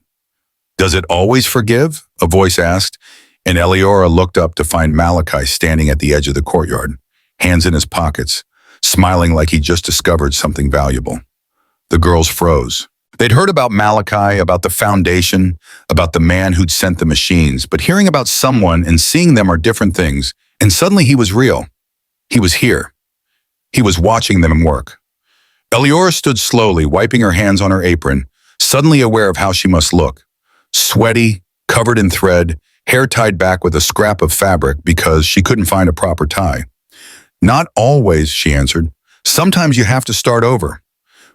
Does it always forgive? A voice asked, and Eliora looked up to find Malachi standing at the edge of the courtyard, hands in his pockets, smiling like he just discovered something valuable. The girls froze. They'd heard about Malachi, about the foundation, about the man who'd sent the machines, but hearing about someone and seeing them are different things, and suddenly he was real. He was here. He was watching them work. Eliora stood slowly, wiping her hands on her apron, suddenly aware of how she must look. Sweaty, covered in thread, hair tied back with a scrap of fabric because she couldn't find a proper tie. Not always, she answered. Sometimes you have to start over.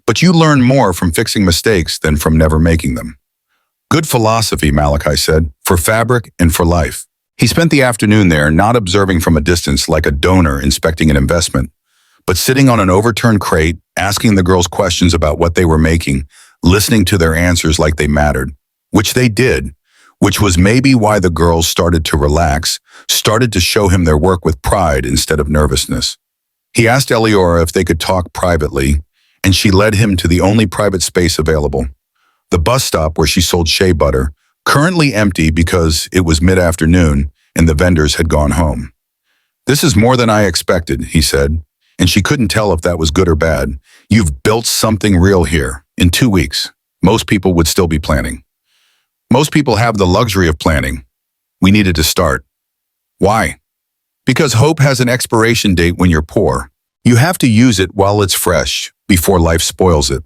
But you learn more from fixing mistakes than from never making them. Good philosophy, Malachi said, for fabric and for life. He spent the afternoon there, not observing from a distance like a donor inspecting an investment, but sitting on an overturned crate, asking the girls questions about what they were making, listening to their answers like they mattered, which they did, which was maybe why the girls started to relax, started to show him their work with pride instead of nervousness. He asked Eliora if they could talk privately, and she led him to the only private space available, the bus stop where she sold shea butter, currently empty because it was mid-afternoon and the vendors had gone home. "This is more than I expected," he said, and she couldn't tell if that was good or bad. "You've built something real here. In 2 weeks, most people would still be planning. Most people have the luxury of planning. We needed to start." "Why?" "Because hope has an expiration date when you're poor. You have to use it while it's fresh, before life spoils it."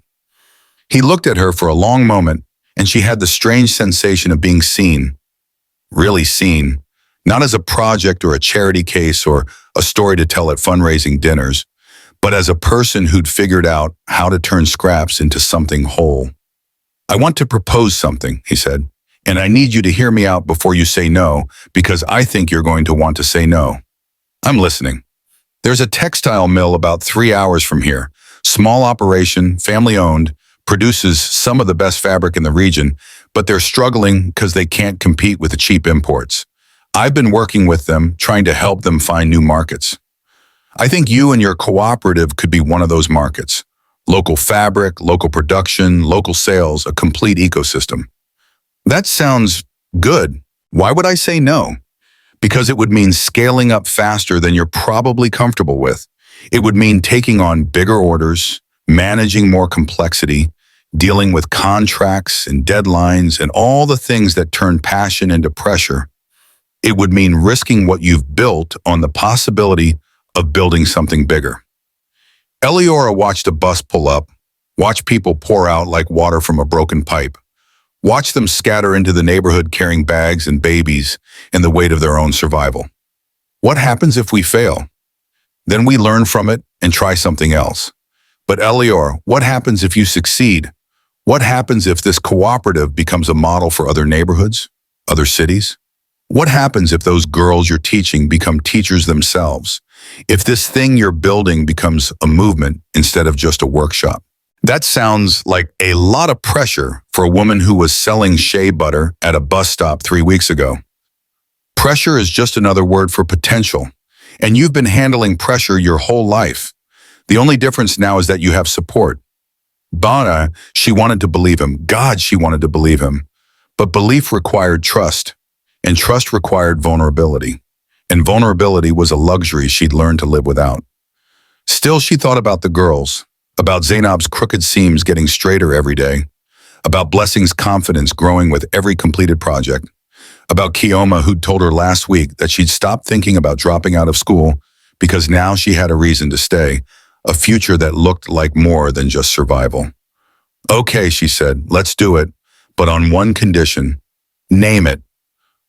He looked at her for a long moment, and she had the strange sensation of being seen. Really seen. Not as a project or a charity case or a story to tell at fundraising dinners, but as a person who'd figured out how to turn scraps into something whole. "I want to propose something," he said, "and I need you to hear me out before you say no, because I think you're going to want to say no." "I'm listening." "There's a textile mill about 3 hours from here. Small operation, family-owned, produces some of the best fabric in the region, but they're struggling because they can't compete with the cheap imports. I've been working with them, trying to help them find new markets. I think you and your cooperative could be one of those markets. Local fabric, local production, local sales, a complete ecosystem." "That sounds good. Why would I say no?" "Because it would mean scaling up faster than you're probably comfortable with. It would mean taking on bigger orders, managing more complexity, dealing with contracts and deadlines and all the things that turn passion into pressure. It would mean risking what you've built on the possibility of building something bigger." Eliora watched a bus pull up, watched people pour out like water from a broken pipe, watched them scatter into the neighborhood carrying bags and babies and the weight of their own survival. "What happens if we fail? Then we learn from it and try something else. But Eliora, what happens if you succeed? What happens if this cooperative becomes a model for other neighborhoods, other cities? What happens if those girls you're teaching become teachers themselves? If this thing you're building becomes a movement instead of just a workshop?" That sounds like a lot of pressure for a woman who was selling shea butter at a bus stop 3 weeks ago. Pressure is just another word for potential, and you've been handling pressure your whole life. The only difference now is that you have support. Bana, she wanted to believe him. God, she wanted to believe him. But belief required trust, and trust required vulnerability. And vulnerability was a luxury she'd learned to live without. Still, she thought about the girls, about Zainab's crooked seams getting straighter every day, about Blessing's confidence growing with every completed project, about Kioma, who'd told her last week that she'd stop thinking about dropping out of school because now she had a reason to stay, a future that looked like more than just survival. "Okay," she said, "let's do it, but on one condition. Name it.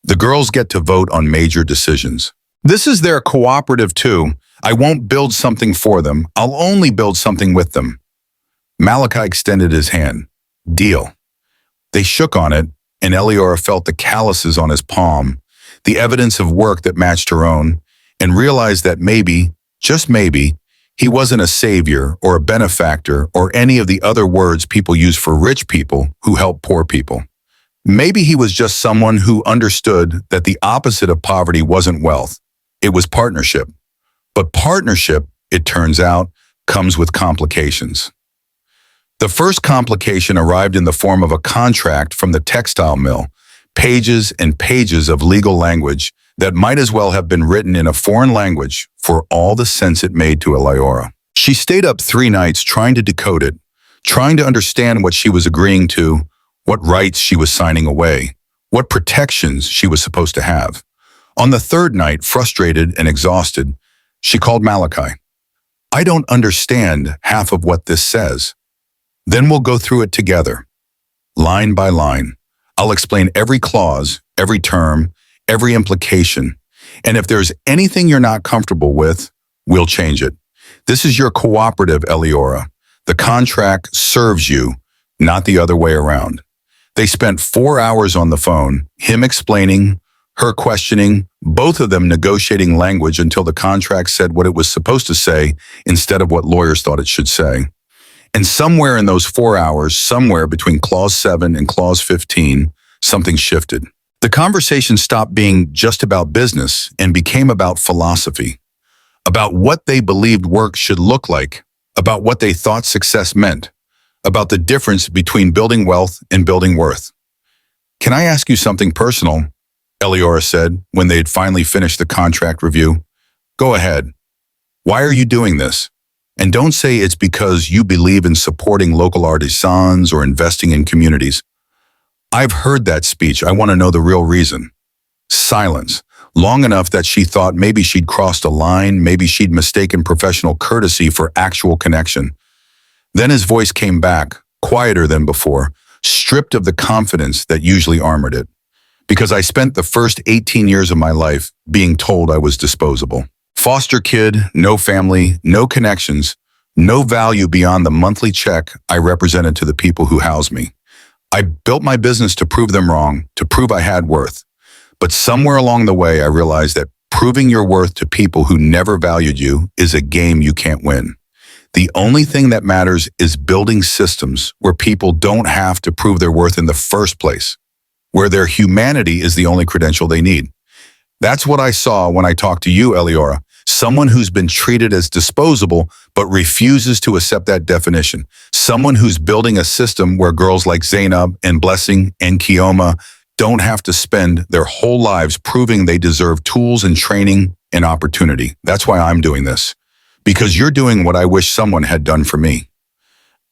The girls get to vote on major decisions. This is their cooperative too. I won't build something for them. I'll only build something with them." Malachi extended his hand. "Deal." They shook on it, and Eliora felt the calluses on his palm, the evidence of work that matched her own, and realized that maybe, just maybe, he wasn't a savior or a benefactor or any of the other words people use for rich people who help poor people. Maybe he was just someone who understood that the opposite of poverty wasn't wealth. It was partnership. But partnership, it turns out, comes with complications. The first complication arrived in the form of a contract from the textile mill, pages and pages of legal language that might as well have been written in a foreign language for all the sense it made to Eliora. She stayed up 3 nights trying to decode it, trying to understand what she was agreeing to, what rights she was signing away, what protections she was supposed to have. On the 3rd night, frustrated and exhausted, she called Malachi. "I don't understand half of what this says." "Then we'll go through it together, line by line. I'll explain every clause, every term, every implication. And if there's anything you're not comfortable with, we'll change it. This is your cooperative, Eliora. The contract serves you, not the other way around." They spent 4 hours on the phone, him explaining, her questioning, both of them negotiating language until the contract said what it was supposed to say instead of what lawyers thought it should say. And somewhere in those 4 hours, somewhere between Clause 7 and Clause 15, something shifted. The conversation stopped being just about business and became about philosophy, about what they believed work should look like, about what they thought success meant, about the difference between building wealth and building worth. "Can I ask you something personal?" Eliora said when they had finally finished the contract review. "Go ahead. Why are you doing this? And don't say it's because you believe in supporting local artisans or investing in communities. I've heard that speech. I want to know the real reason." Silence, long enough that she thought maybe she'd crossed a line, maybe she'd mistaken professional courtesy for actual connection. Then his voice came back, quieter than before, stripped of the confidence that usually armored it. "Because I spent the first 18 years of my life being told I was disposable. Foster kid, no family, no connections, no value beyond the monthly check I represented to the people who housed me. I built my business to prove them wrong, to prove I had worth. But somewhere along the way, I realized that proving your worth to people who never valued you is a game you can't win. The only thing that matters is building systems where people don't have to prove their worth in the first place, where their humanity is the only credential they need." That's what I saw when I talked to you, Eliora. Someone who's been treated as disposable but refuses to accept that definition. Someone who's building a system where girls like Zainab and Blessing and Kioma don't have to spend their whole lives proving they deserve tools and training and opportunity. That's why I'm doing this. Because you're doing what I wish someone had done for me.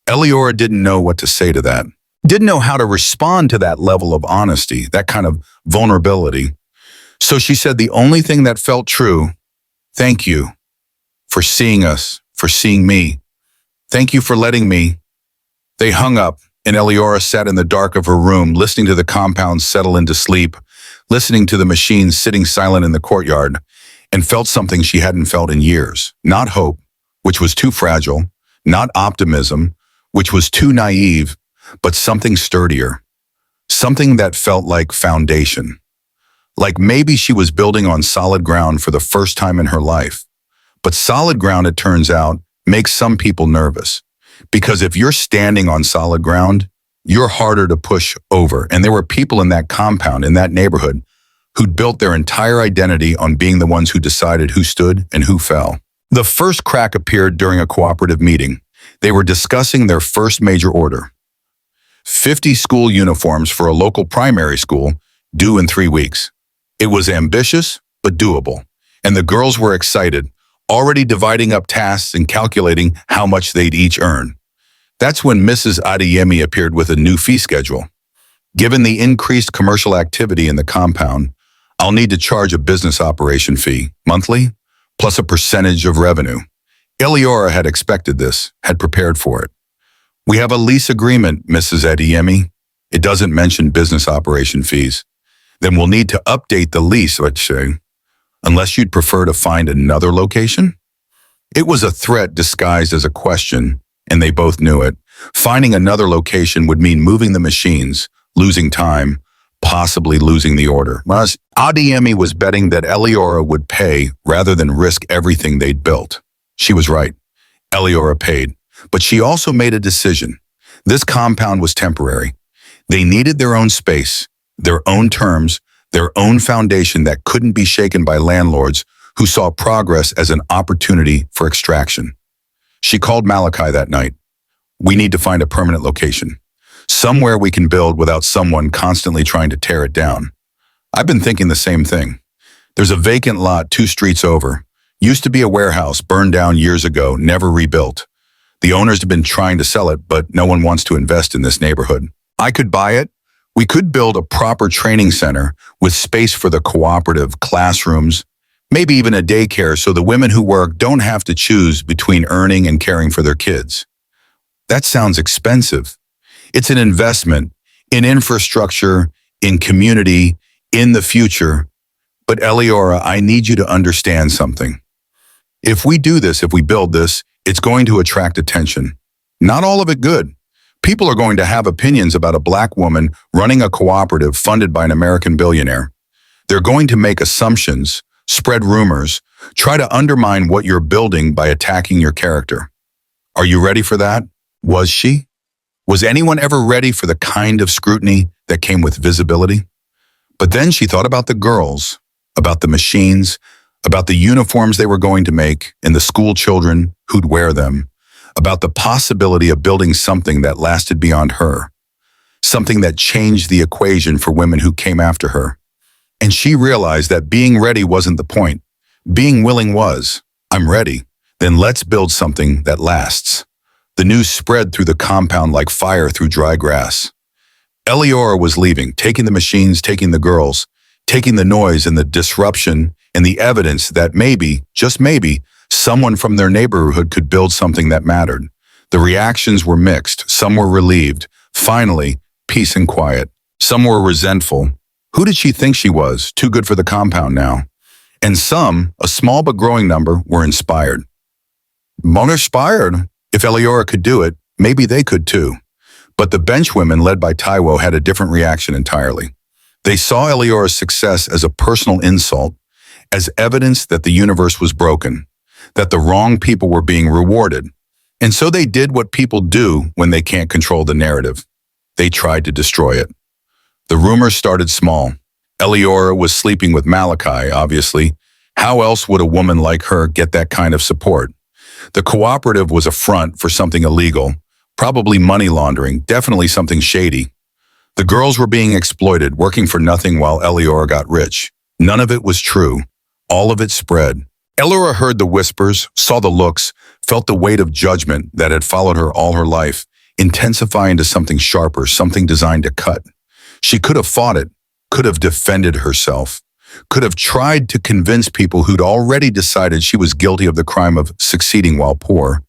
Eliora didn't know what to say to that. Didn't know how to respond to that level of honesty, that kind of vulnerability. So she said the only thing that felt true: "Thank you for seeing us, for seeing me. Thank you for letting me." They hung up, and Eliora sat in the dark of her room, listening to the compound settle into sleep, listening to the machines sitting silent in the courtyard, and felt something she hadn't felt in years. Not hope, which was too fragile, not optimism, which was too naive, but something sturdier, something that felt like foundation. Like maybe she was building on solid ground for the first time in her life. But solid ground, it turns out, makes some people nervous. Because if you're standing on solid ground, you're harder to push over. And there were people in that compound, in that neighborhood, who'd built their entire identity on being the ones who decided who stood and who fell. The first crack appeared during a cooperative meeting. They were discussing their first major order: 50 school uniforms for a local primary school, due in 3 weeks. It was ambitious, but doable. And the girls were excited, already dividing up tasks and calculating how much they'd each earn. That's when Mrs. Adeyemi appeared with a new fee schedule. "Given the increased commercial activity in the compound, I'll need to charge a business operation fee, monthly, plus a percentage of revenue." Eliora had expected this, had prepared for it. "We have a lease agreement, Mrs. Adeyemi. It doesn't mention business operation fees. Then we'll need to update the lease, let's say, unless you'd prefer to find another location." It was a threat disguised as a question, and they both knew it. Finding another location would mean moving the machines, losing time, possibly losing the order. Adeyemi was betting that Eliora would pay rather than risk everything they'd built. She was right. Eliora paid. But she also made a decision. This compound was temporary. They needed their own space, their own terms, their own foundation that couldn't be shaken by landlords who saw progress as an opportunity for extraction. She called Malachi that night. "We need to find a permanent location, somewhere we can build without someone constantly trying to tear it down." "I've been thinking the same thing. There's a vacant lot 2 streets over. Used to be a warehouse, burned down years ago, never rebuilt. The owners have been trying to sell it, but no one wants to invest in this neighborhood. I could buy it. We could build a proper training center with space for the cooperative, classrooms, maybe even a daycare so the women who work don't have to choose between earning and caring for their kids." That sounds expensive. It's an investment in infrastructure, in community, in the future. But Eliora, I need you to understand something. If we do this, if we build this, it's going to attract attention. Not all of it good. People are going to have opinions about a black woman running a cooperative funded by an American billionaire. They're going to make assumptions, spread rumors, try to undermine what you're building by attacking your character. Are you ready for that? Was she? Was anyone ever ready for the kind of scrutiny that came with visibility? But then she thought about the girls, about the machines, about the uniforms they were going to make and the school children who'd wear them, about the possibility of building something that lasted beyond her, something that changed the equation for women who came after her. And she realized that being ready wasn't the point. Being willing was. I'm ready. Then let's build something that lasts. The news spread through the compound like fire through dry grass. Eleora was leaving, taking the machines, taking the girls, taking the noise and the disruption and the evidence that maybe, just maybe, someone from their neighborhood could build something that mattered. The reactions were mixed. Some were relieved. Finally, peace and quiet. Some were resentful. Who did she think she was? Too good for the compound now. And some, a small but growing number, were inspired. Inspired? If Eleora could do it, maybe they could too. But the benchwomen led by Taiwo had a different reaction entirely. They saw Eleora's success as a personal insult, as evidence that the universe was broken, that the wrong people were being rewarded. And so they did what people do when they can't control the narrative. They tried to destroy it. The rumors started small. Eleora was sleeping with Malachi, obviously. How else would a woman like her get that kind of support? The cooperative was a front for something illegal, probably money laundering, definitely something shady. The girls were being exploited, working for nothing while Eleora got rich. None of it was true. All of it spread. Eleora heard the whispers, saw the looks, felt the weight of judgment that had followed her all her life, intensify into something sharper, something designed to cut. She could have fought it, could have defended herself, could have tried to convince people who'd already decided she was guilty of the crime of succeeding while poor.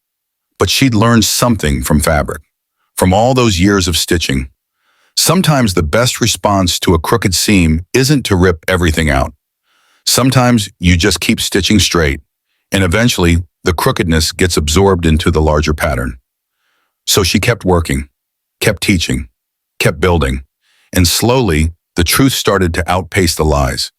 But she'd learned something from fabric, from all those years of stitching. Sometimes the best response to a crooked seam isn't to rip everything out. Sometimes you just keep stitching straight, and eventually the crookedness gets absorbed into the larger pattern. So she kept working, kept teaching, kept building, and slowly the truth started to outpace the lies.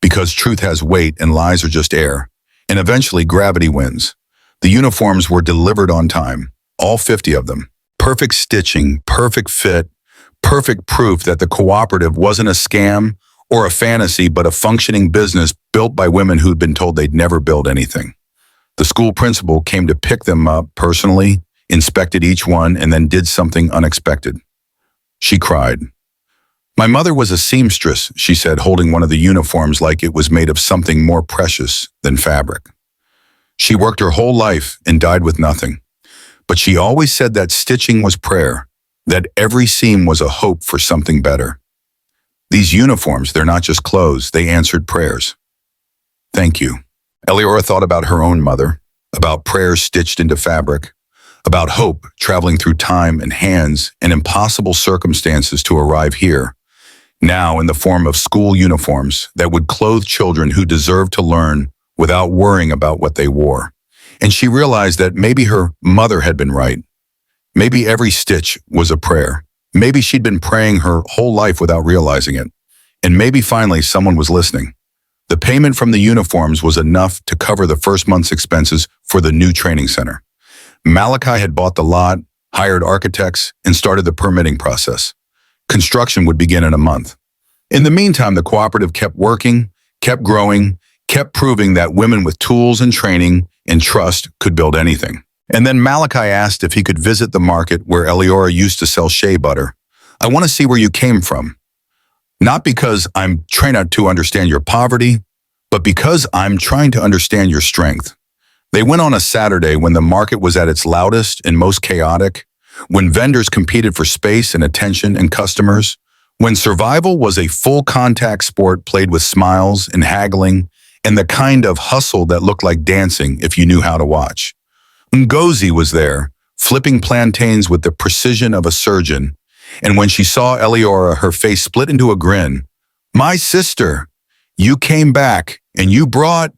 Because truth has weight and lies are just air, and eventually gravity wins. The uniforms were delivered on time, all 50 of them. Perfect stitching, perfect fit, perfect proof that the cooperative wasn't a scam or a fantasy, but a functioning business built by women who'd been told they'd never build anything. The school principal came to pick them up personally, inspected each one, and then did something unexpected. She cried. My mother was a seamstress, she said, holding one of the uniforms like it was made of something more precious than fabric. She worked her whole life and died with nothing. But she always said that stitching was prayer, that every seam was a hope for something better. These uniforms, they're not just clothes, they answered prayers. Thank you. Eleora thought about her own mother, about prayers stitched into fabric, about hope traveling through time and hands and impossible circumstances to arrive here, now in the form of school uniforms that would clothe children who deserved to learn without worrying about what they wore. And she realized that maybe her mother had been right. Maybe every stitch was a prayer. Maybe she'd been praying her whole life without realizing it. And maybe finally someone was listening. The payment from the uniforms was enough to cover the first month's expenses for the new training center. Malachi had bought the lot, hired architects, and started the permitting process. Construction would begin in a month. In the meantime, the cooperative kept working, kept growing, kept proving that women with tools and training and trust could build anything. And then Malachi asked if he could visit the market where Eleora used to sell shea butter. I want to see where you came from. Not because I'm trying to understand your poverty, but because I'm trying to understand your strength. They went on a Saturday when the market was at its loudest and most chaotic, when vendors competed for space and attention and customers, when survival was a full-contact sport played with smiles and haggling and the kind of hustle that looked like dancing if you knew how to watch. Ngozi was there, flipping plantains with the precision of a surgeon, and when she saw Eleora, her face split into a grin. My sister, you came back, and you brought...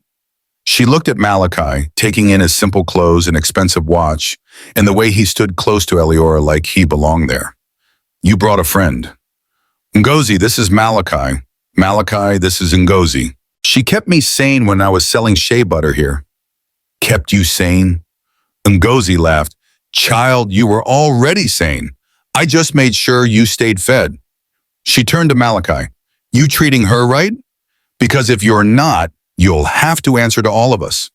She looked at Malachi, taking in his simple clothes and expensive watch, and the way he stood close to Eleora like he belonged there. You brought a friend. Ngozi, this is Malachi. Malachi, this is Ngozi. She kept me sane when I was selling shea butter here. Kept you sane? Ngozi laughed. Child, you were already sane. I just made sure you stayed fed. She turned to Malachi. You treating her right? Because if you're not, you'll have to answer to all of us.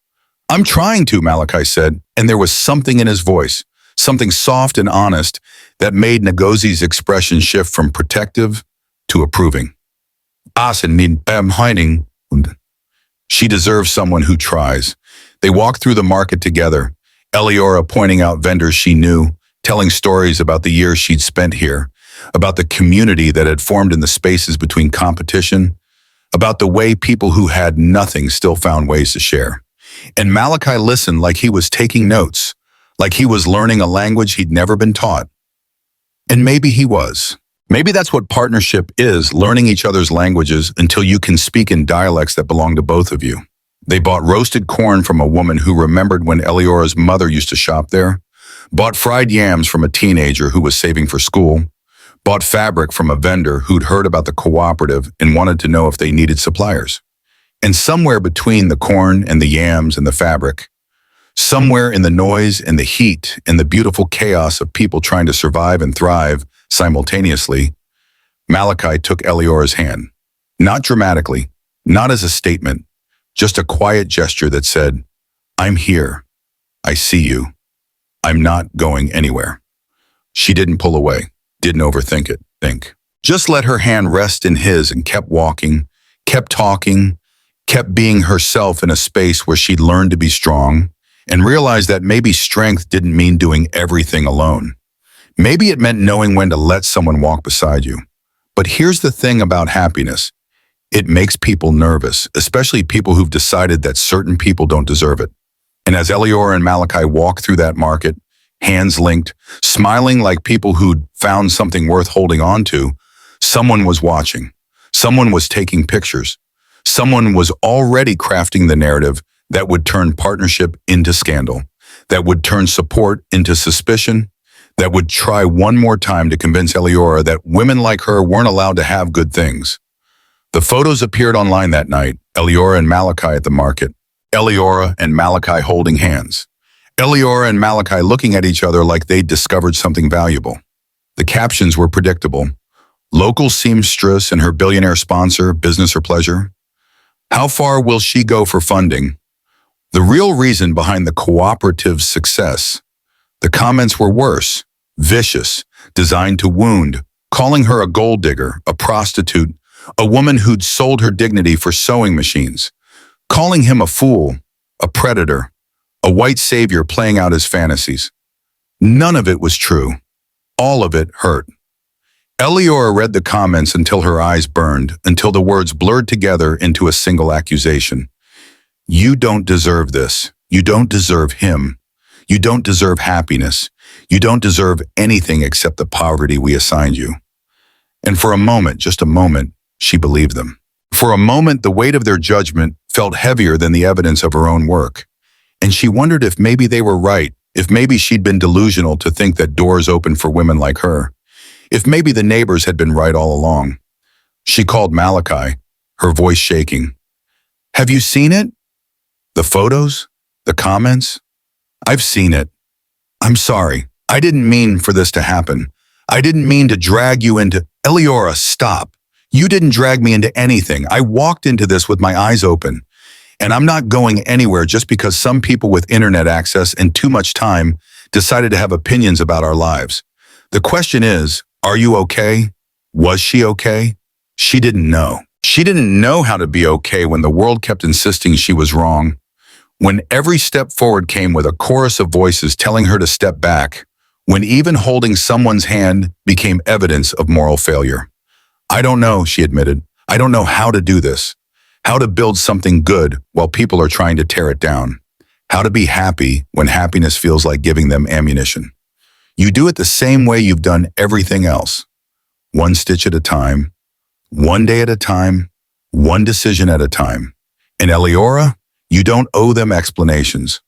I'm trying to, Malachi said, and there was something in his voice, something soft and honest, that made Ngozi's expression shift from protective to approving. Hiding. She deserves someone who tries. They walked through the market together, Eliora pointing out vendors she knew, telling stories about the years she'd spent here, about the community that had formed in the spaces between competition, about the way people who had nothing still found ways to share. And Malachi listened like he was taking notes, like he was learning a language he'd never been taught. And maybe he was. Maybe that's what partnership is, learning each other's languages until you can speak in dialects that belong to both of you. They bought roasted corn from a woman who remembered when Eliora's mother used to shop there, bought fried yams from a teenager who was saving for school, bought fabric from a vendor who'd heard about the cooperative and wanted to know if they needed suppliers. And somewhere between the corn and the yams and the fabric, somewhere in the noise and the heat and the beautiful chaos of people trying to survive and thrive simultaneously, Malachi took Eliora's hand. Not dramatically, not as a statement, just a quiet gesture that said, I'm here. I see you. I'm not going anywhere. She didn't pull away, didn't overthink it, Just let her hand rest in his and kept walking, kept talking, kept being herself in a space where she'd learned to be strong and realized that maybe strength didn't mean doing everything alone. Maybe it meant knowing when to let someone walk beside you. But here's the thing about happiness. It makes people nervous, especially people who've decided that certain people don't deserve it. And as Eliora and Malachi walked through that market, hands linked, smiling like people who'd found something worth holding on to, someone was watching. Someone was taking pictures. Someone was already crafting the narrative that would turn partnership into scandal, that would turn support into suspicion, that would try one more time to convince Eliora that women like her weren't allowed to have good things. The photos appeared online that night, Eliora and Malachi at the market, Eliora and Malachi holding hands, Eliora and Malachi looking at each other like they'd discovered something valuable. The captions were predictable. Local seamstress and her billionaire sponsor, business or pleasure. How far will she go for funding? The real reason behind the cooperative's success. The comments were worse, vicious, designed to wound, calling her a gold digger, a prostitute, a woman who'd sold her dignity for sewing machines, calling him a fool, a predator, a white savior playing out his fantasies. None of it was true. All of it hurt. Eliora read the comments until her eyes burned, until the words blurred together into a single accusation. You don't deserve this. You don't deserve him. You don't deserve happiness. You don't deserve anything except the poverty we assigned you. And for a moment, just a moment, she believed them. For a moment, the weight of their judgment felt heavier than the evidence of her own work. And she wondered if maybe they were right, if maybe she'd been delusional to think that doors opened for women like her, if maybe the neighbors had been right all along. She called Malachi, her voice shaking. Have you seen it? The photos? The comments? I've seen it. I'm sorry. I didn't mean for this to happen. I didn't mean to drag you into... Eliora, stop. You didn't drag me into anything. I walked into this with my eyes open. And I'm not going anywhere just because some people with internet access and too much time decided to have opinions about our lives. The question is, are you okay? Was she okay? She didn't know. She didn't know how to be okay when the world kept insisting she was wrong. When every step forward came with a chorus of voices telling her to step back. When even holding someone's hand became evidence of moral failure. I don't know, she admitted. I don't know how to do this. How to build something good while people are trying to tear it down. How to be happy when happiness feels like giving them ammunition. You do it the same way you've done everything else. One stitch at a time, one day at a time, one decision at a time. And Eliora, you don't owe them explanations.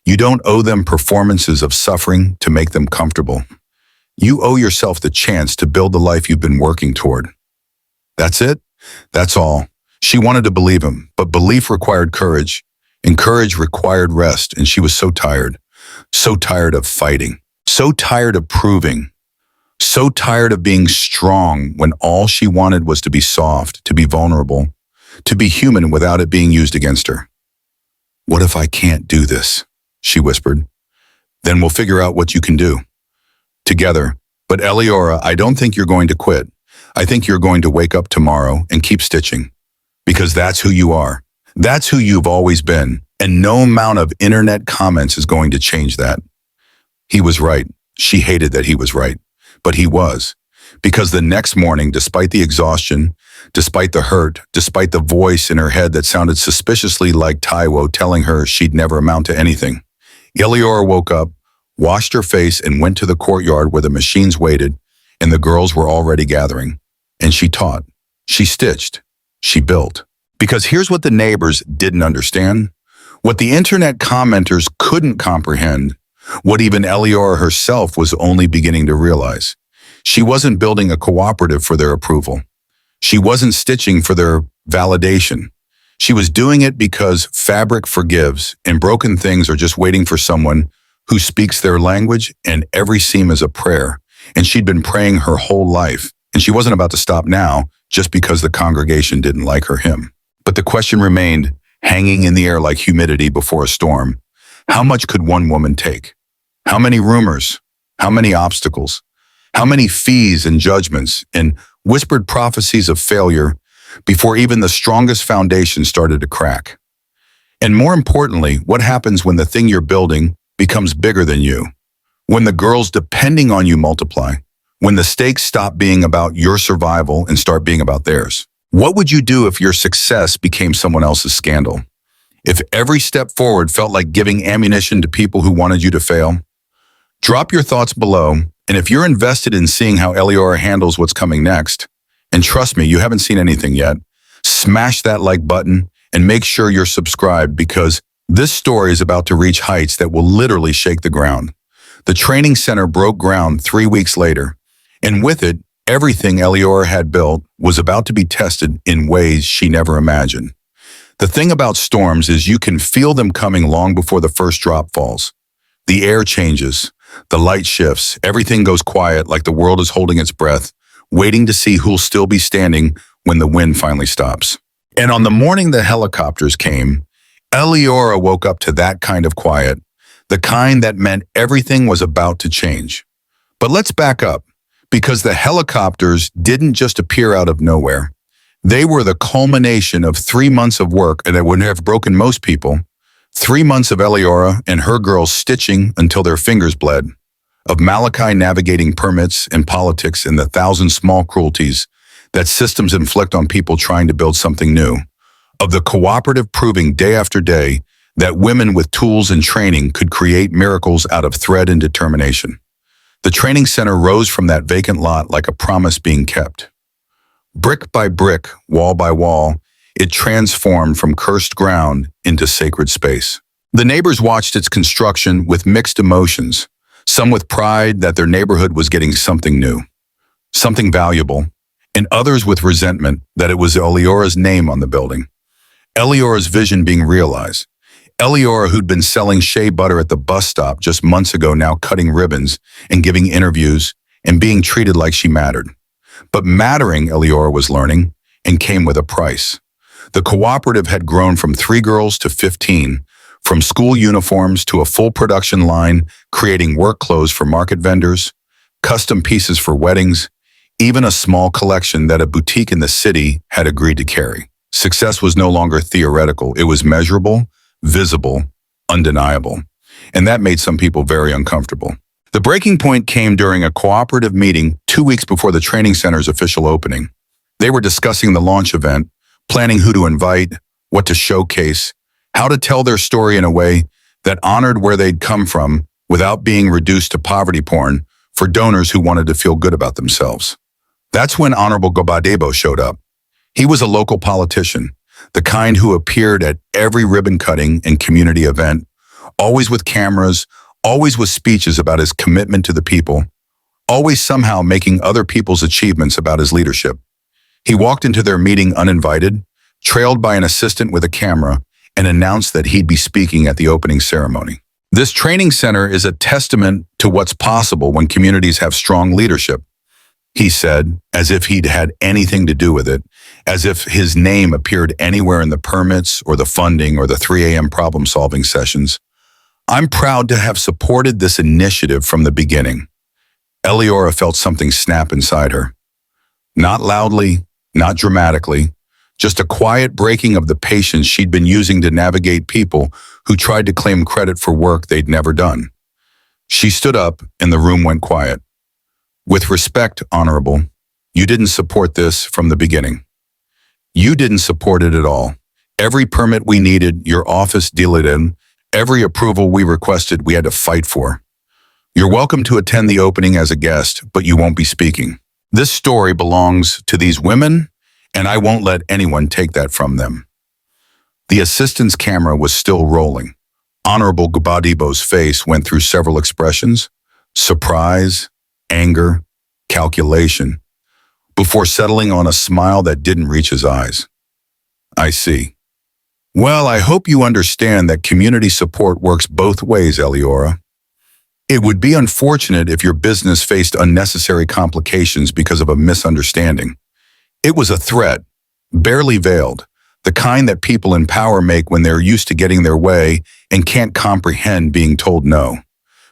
You don't owe them performances of suffering to make them comfortable. You owe yourself the chance to build the life you've been working toward. That's it. That's all. She wanted to believe him, but belief required courage, and courage required rest, and she was so tired of fighting, so tired of proving, so tired of being strong when all she wanted was to be soft, to be vulnerable, to be human without it being used against her. "What if I can't do this?" she whispered. "Then we'll figure out what you can do. Together. But Eliora, I don't think you're going to quit. I think you're going to wake up tomorrow and keep stitching. Because that's who you are. That's who you've always been. And no amount of internet comments is going to change that." He was right. She hated that he was right. But he was. Because the next morning, despite the exhaustion, despite the hurt, despite the voice in her head that sounded suspiciously like Taiwo telling her she'd never amount to anything, Eliora woke up, washed her face, and went to the courtyard where the machines waited, and the girls were already gathering. And she taught. She stitched. She built. Because here's what the neighbors didn't understand, what the internet commenters couldn't comprehend, what even Eliora herself was only beginning to realize. She wasn't building a cooperative for their approval. She wasn't stitching for their validation. She was doing it because fabric forgives, and broken things are just waiting for someone who speaks their language, and every seam is a prayer. And she'd been praying her whole life, and she wasn't about to stop now just because the congregation didn't like her hymn. But the question remained, hanging in the air like humidity before a storm. How much could one woman take? How many rumors? How many obstacles? How many fees and judgments and whispered prophecies of failure before even the strongest foundation started to crack? And more importantly, what happens when the thing you're building becomes bigger than you? When the girls depending on you multiply? When the stakes stop being about your survival and start being about theirs? What would you do if your success became someone else's scandal? If every step forward felt like giving ammunition to people who wanted you to fail? Drop your thoughts below, and if you're invested in seeing how Eliora handles what's coming next, and trust me, you haven't seen anything yet, smash that like button and make sure you're subscribed, because this story is about to reach heights that will literally shake the ground. The training center broke ground 3 weeks later, and with it, everything Eliora had built was about to be tested in ways she never imagined. The thing about storms is you can feel them coming long before the first drop falls. The air changes, the light shifts, everything goes quiet like the world is holding its breath, waiting to see who'll still be standing when the wind finally stops. And on the morning the helicopters came, Eliora woke up to that kind of quiet, the kind that meant everything was about to change. But let's back up, because the helicopters didn't just appear out of nowhere. They were the culmination of 3 months of work, and it would have broken most people. 3 months of Eliora and her girls stitching until their fingers bled, of Malachi navigating permits and politics and the 1,000 small cruelties that systems inflict on people trying to build something new, of the cooperative proving day after day that women with tools and training could create miracles out of thread and determination. The training center rose from that vacant lot like a promise being kept. Brick by brick, wall by wall, it transformed from cursed ground into sacred space. The neighbors watched its construction with mixed emotions, some with pride that their neighborhood was getting something new, something valuable, and others with resentment that it was Eliora's name on the building. Eliora's vision being realized. Eliora, who'd been selling shea butter at the bus stop just months ago, now cutting ribbons and giving interviews and being treated like she mattered. But mattering, Eliora was learning, and came with a price. The cooperative had grown from 3 girls to 15, from school uniforms to a full production line, creating work clothes for market vendors, custom pieces for weddings, even a small collection that a boutique in the city had agreed to carry. Success was no longer theoretical, it was measurable, visible, undeniable. And that made some people very uncomfortable. The breaking point came during a cooperative meeting 2 weeks before the training center's official opening. They were discussing the launch event, planning who to invite, what to showcase, how to tell their story in a way that honored where they'd come from without being reduced to poverty porn for donors who wanted to feel good about themselves. That's when Honorable Gobadebo showed up. He was a local politician, the kind who appeared at every ribbon cutting and community event, always with cameras, always with speeches about his commitment to the people, always somehow making other people's achievements about his leadership. He walked into their meeting uninvited, trailed by an assistant with a camera, and announced that he'd be speaking at the opening ceremony. This training center is a testament to what's possible when communities have strong leadership, he said, as if he'd had anything to do with it, as if his name appeared anywhere in the permits or the funding or the 3 a.m. problem-solving sessions. I'm proud to have supported this initiative from the beginning. Eleora felt something snap inside her. Not loudly, not dramatically, just a quiet breaking of the patience she'd been using to navigate people who tried to claim credit for work they'd never done. She stood up and the room went quiet. With respect, Honorable, you didn't support this from the beginning. You didn't support it at all. Every permit we needed, your office dealed in. Every approval we requested, we had to fight for. You're welcome to attend the opening as a guest, but you won't be speaking. This story belongs to these women, and I won't let anyone take that from them. The assistant's camera was still rolling. Honorable Gbadebo's face went through several expressions: surprise, anger, calculation, before settling on a smile that didn't reach his eyes. I see. Well, I hope you understand that community support works both ways, Eleora. It would be unfortunate if your business faced unnecessary complications because of a misunderstanding. It was a threat, barely veiled, the kind that people in power make when they're used to getting their way and can't comprehend being told no.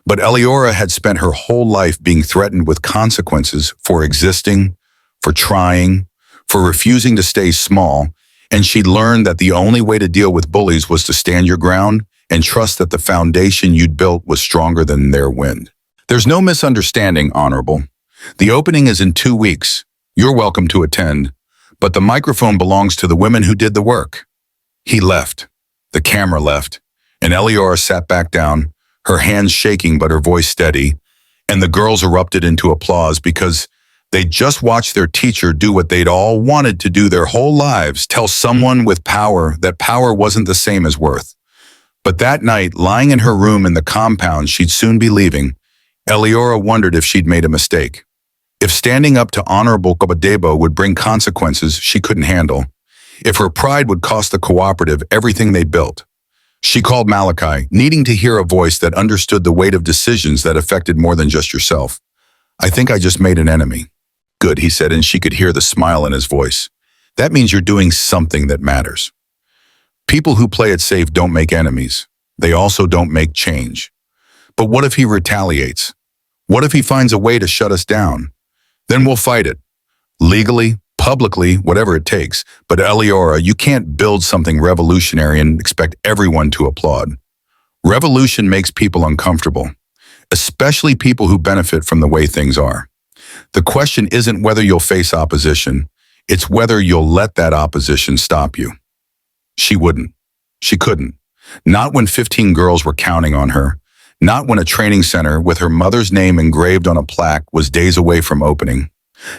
But Eleora had spent her whole life being threatened with consequences for existing, for trying, for refusing to stay small, and she'd learned that the only way to deal with bullies was to stand your ground and trust that the foundation you'd built was stronger than their wind. There's no misunderstanding, Honorable. The opening is in 2 weeks. You're welcome to attend, but the microphone belongs to the women who did the work. He left. The camera left, and Eleora sat back down, her hands shaking but her voice steady, and the girls erupted into applause because they'd just watched their teacher do what they'd all wanted to do their whole lives, tell someone with power that power wasn't the same as worth. But that night, lying in her room in the compound she'd soon be leaving, Eleora wondered if she'd made a mistake. If standing up to Honorable Gbadebo would bring consequences she couldn't handle. If her pride would cost the cooperative everything they built. She called Malachi, needing to hear a voice that understood the weight of decisions that affected more than just yourself. I think I just made an enemy. Good, he said, and she could hear the smile in his voice. That means you're doing something that matters. People who play it safe don't make enemies. They also don't make change. But what if he retaliates? What if he finds a way to shut us down? Then we'll fight it. Legally, publicly, whatever it takes. But Eleora, you can't build something revolutionary and expect everyone to applaud. Revolution makes people uncomfortable, especially people who benefit from the way things are. The question isn't whether you'll face opposition. It's whether you'll let that opposition stop you. She wouldn't. She couldn't. Not when 15 girls were counting on her. Not when a training center with her mother's name engraved on a plaque was days away from opening.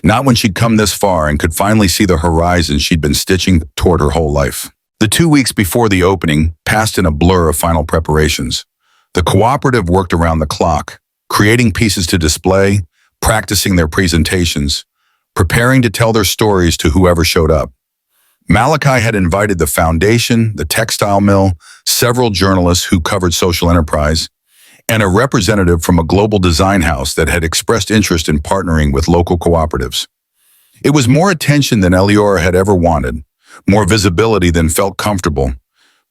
Not when she'd come this far and could finally see the horizon she'd been stitching toward her whole life. The 2 weeks before the opening passed in a blur of final preparations. The cooperative worked around the clock, creating pieces to display, practicing their presentations, preparing to tell their stories to whoever showed up. Malachi had invited the foundation, the textile mill, several journalists who covered social enterprise, and a representative from a global design house that had expressed interest in partnering with local cooperatives. It was more attention than Eleora had ever wanted, more visibility than felt comfortable,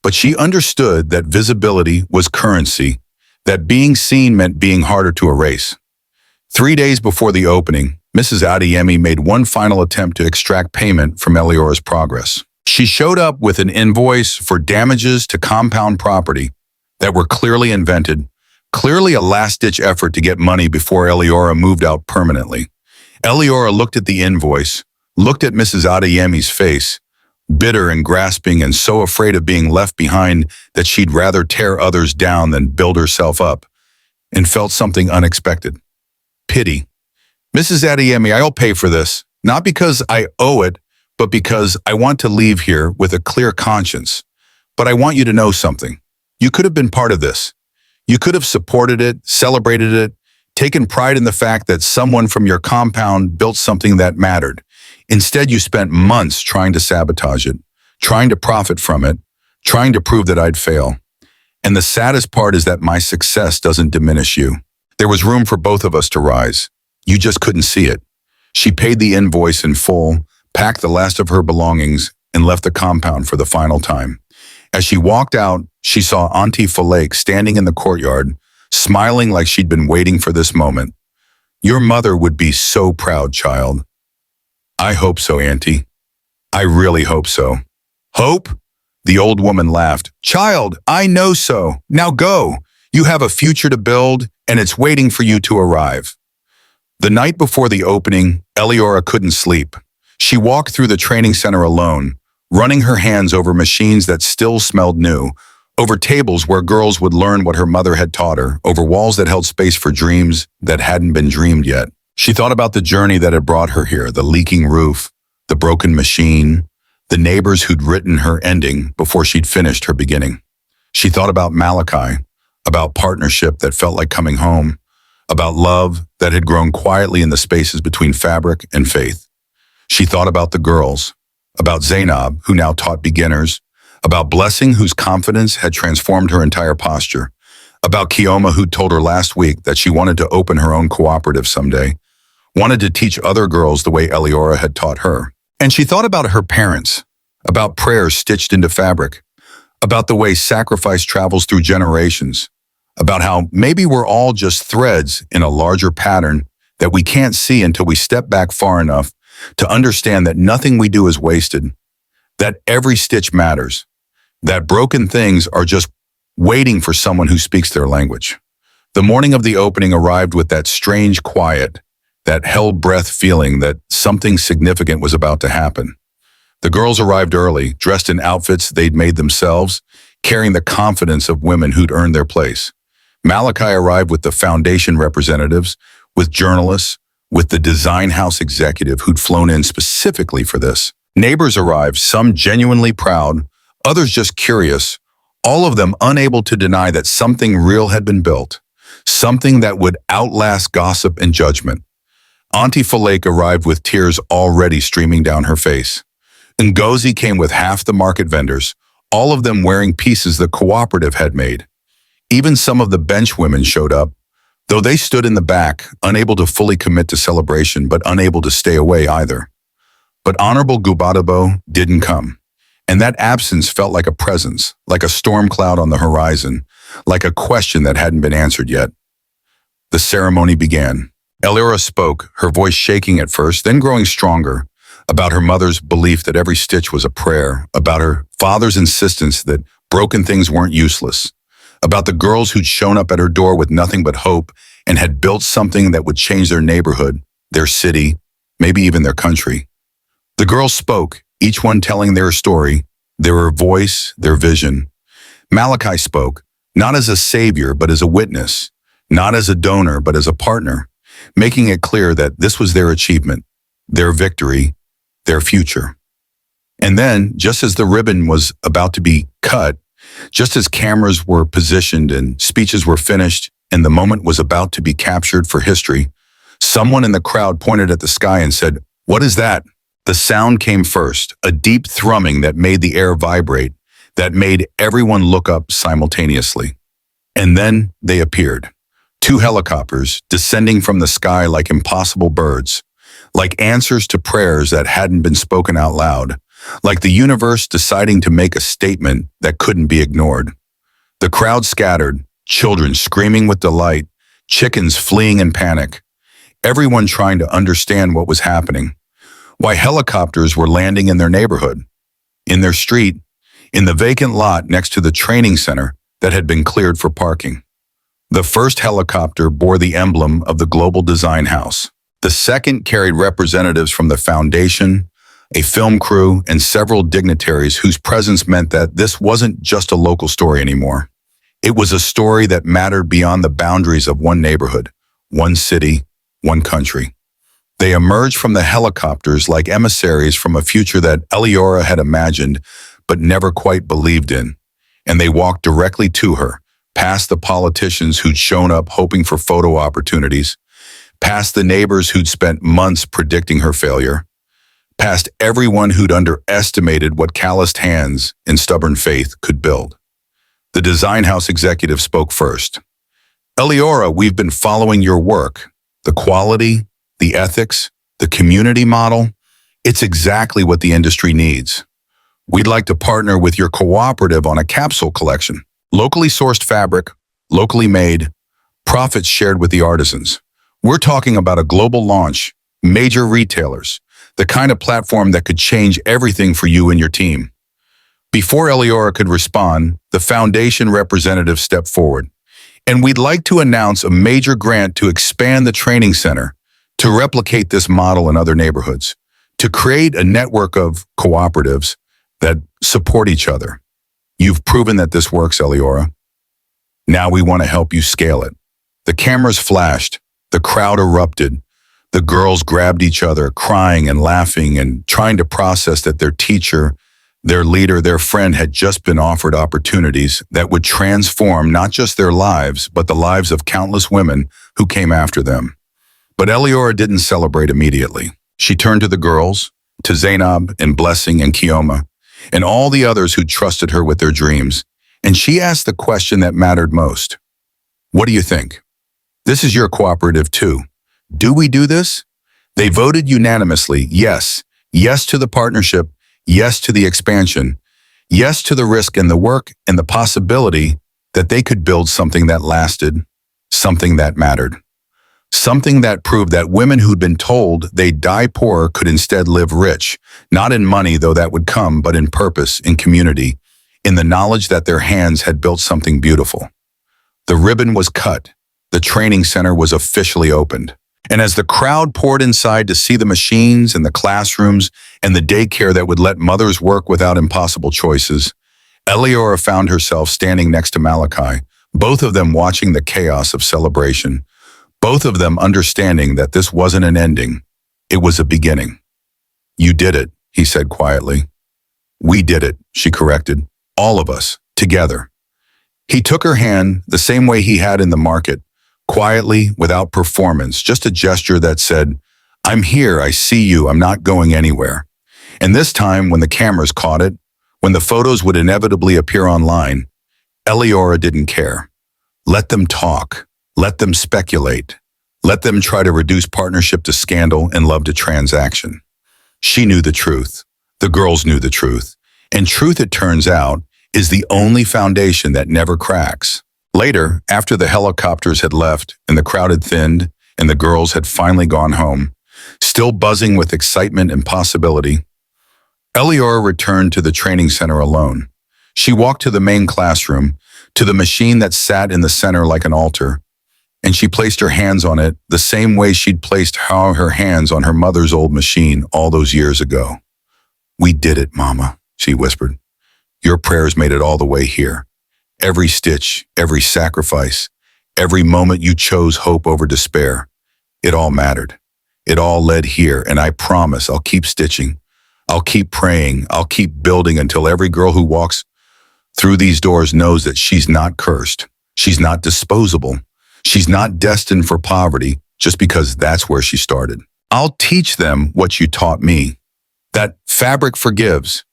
but she understood that visibility was currency, that being seen meant being harder to erase. 3 days before the opening, Mrs. Adeyemi made one final attempt to extract payment from Eleora's progress. She showed up with an invoice for damages to compound property that were clearly invented, clearly a last-ditch effort to get money before Eleora moved out permanently. Eleora looked at the invoice, looked at Mrs. Adeyemi's face, bitter and grasping and so afraid of being left behind that she'd rather tear others down than build herself up, and felt something unexpected. Pity. Mrs. Adeyemi, I'll pay for this, not because I owe it, but because I want to leave here with a clear conscience. But I want you to know something. You could have been part of this. You could have supported it, celebrated it, taken pride in the fact that someone from your compound built something that mattered. Instead, you spent months trying to sabotage it, trying to profit from it, trying to prove that I'd fail. And the saddest part is that my success doesn't diminish you. There was room for both of us to rise. You just couldn't see it. She paid the invoice in full, packed the last of her belongings, and left the compound for the final time. As she walked out, she saw Auntie Falake standing in the courtyard, smiling like she'd been waiting for this moment. Your mother would be so proud, child. I hope so, Auntie. I really hope so. Hope? The old woman laughed. Child, I know so. Now go. You have a future to build, and it's waiting for you to arrive. The night before the opening, Eliora couldn't sleep. She walked through the training center alone, running her hands over machines that still smelled new, over tables where girls would learn what her mother had taught her, over walls that held space for dreams that hadn't been dreamed yet. She thought about the journey that had brought her here, the leaking roof, the broken machine, the neighbors who'd written her ending before she'd finished her beginning. She thought about Malachi, about partnership that felt like coming home, about love that had grown quietly in the spaces between fabric and faith. She thought about the girls, about Zainab, who now taught beginners, about Blessing, whose confidence had transformed her entire posture, about Kioma, who told her last week that she wanted to open her own cooperative someday, wanted to teach other girls the way Eliora had taught her. And she thought about her parents, about prayers stitched into fabric, about the way sacrifice travels through generations, about how maybe we're all just threads in a larger pattern that we can't see until we step back far enough to understand that nothing we do is wasted, that every stitch matters, that broken things are just waiting for someone who speaks their language. The morning of the opening arrived with that strange quiet, that held breath feeling that something significant was about to happen. The girls arrived early, dressed in outfits they'd made themselves, carrying the confidence of women who'd earned their place. Malachi arrived with the foundation representatives, with journalists, with the design house executive who'd flown in specifically for this. Neighbors arrived, some genuinely proud, others just curious, all of them unable to deny that something real had been built, something that would outlast gossip and judgment. Auntie Falake arrived with tears already streaming down her face. Ngozi came with half the market vendors, all of them wearing pieces the cooperative had made. Even some of the bench women showed up, though they stood in the back, unable to fully commit to celebration, but unable to stay away either. But Honorable Gubadabo didn't come, and that absence felt like a presence, like a storm cloud on the horizon, like a question that hadn't been answered yet. The ceremony began. Eliora spoke, her voice shaking at first, then growing stronger, about her mother's belief that every stitch was a prayer, about her father's insistence that broken things weren't useless, about the girls who'd shown up at her door with nothing but hope and had built something that would change their neighborhood, their city, maybe even their country. The girls spoke, each one telling their story, their voice, their vision. Malachi spoke, not as a savior, but as a witness, not as a donor, but as a partner, making it clear that this was their achievement, their victory, their future. And then, just as the ribbon was about to be cut, just as cameras were positioned and speeches were finished and the moment was about to be captured for history, someone in the crowd pointed at the sky and said, "What is that?" The sound came first, a deep thrumming that made the air vibrate, that made everyone look up simultaneously. And then they appeared. Two helicopters descending from the sky like impossible birds, like answers to prayers that hadn't been spoken out loud, like the universe deciding to make a statement that couldn't be ignored. The crowd scattered, children screaming with delight, chickens fleeing in panic, everyone trying to understand what was happening, why helicopters were landing in their neighborhood, in their street, in the vacant lot next to the training center that had been cleared for parking. The first helicopter bore the emblem of the Global Design House. The second carried representatives from the foundation, a film crew, and several dignitaries whose presence meant that this wasn't just a local story anymore. It was a story that mattered beyond the boundaries of one neighborhood, one city, one country. They emerged from the helicopters like emissaries from a future that Eliora had imagined but never quite believed in, and they walked directly to her, past the politicians who'd shown up hoping for photo opportunities, past the neighbors who'd spent months predicting her failure, past everyone who'd underestimated what calloused hands and stubborn faith could build. The design house executive spoke first. Eliora, we've been following your work. The quality, the ethics, the community model, it's exactly what the industry needs. We'd like to partner with your cooperative on a capsule collection. Locally sourced fabric, locally made, profits shared with the artisans. We're talking about a global launch, major retailers, the kind of platform that could change everything for you and your team. Before Eliora could respond, the foundation representative stepped forward. And we'd like to announce a major grant to expand the training center, to replicate this model in other neighborhoods, to create a network of cooperatives that support each other. You've proven that this works, Eliora. Now we want to help you scale it. The cameras flashed, the crowd erupted, the girls grabbed each other, crying and laughing and trying to process that their teacher, their leader, their friend had just been offered opportunities that would transform not just their lives, but the lives of countless women who came after them. But Eliora didn't celebrate immediately. She turned to the girls, to Zainab and Blessing and Kioma, and all the others who trusted her with their dreams, and she asked the question that mattered most. What do you think? This is your cooperative too. Do we do this? They voted unanimously, yes. Yes to the partnership, yes to the expansion, yes to the risk and the work and the possibility that they could build something that lasted, something that mattered. Something that proved that women who'd been told they'd die poor could instead live rich, not in money, though that would come, but in purpose, in community, in the knowledge that their hands had built something beautiful. The ribbon was cut. The training center was officially opened. And as the crowd poured inside to see the machines and the classrooms and the daycare that would let mothers work without impossible choices, Eliora found herself standing next to Malachi, both of them watching the chaos of celebration, both of them understanding that this wasn't an ending, it was a beginning. You did it, he said quietly. We did it, she corrected. All of us, together. He took her hand the same way he had in the market, quietly, without performance, just a gesture that said, I'm here, I see you, I'm not going anywhere. And this time, when the cameras caught it, when the photos would inevitably appear online, Eliora didn't care. Let them talk. Let them speculate. Let them try to reduce partnership to scandal and love to transaction. She knew the truth. The girls knew the truth. And truth, it turns out, is the only foundation that never cracks. Later, after the helicopters had left and the crowd had thinned and the girls had finally gone home, still buzzing with excitement and possibility, Eliora returned to the training center alone. She walked to the main classroom, to the machine that sat in the center like an altar, and she placed her hands on it the same way she'd placed her hands on her mother's old machine all those years ago. We did it, Mama, she whispered. Your prayers made it all the way here. Every stitch, every sacrifice, every moment you chose hope over despair, it all mattered. It all led here, and I promise I'll keep stitching. I'll keep praying. I'll keep building until every girl who walks through these doors knows that she's not cursed. She's not disposable. She's not destined for poverty just because that's where she started. I'll teach them what you taught me, that fabric forgives,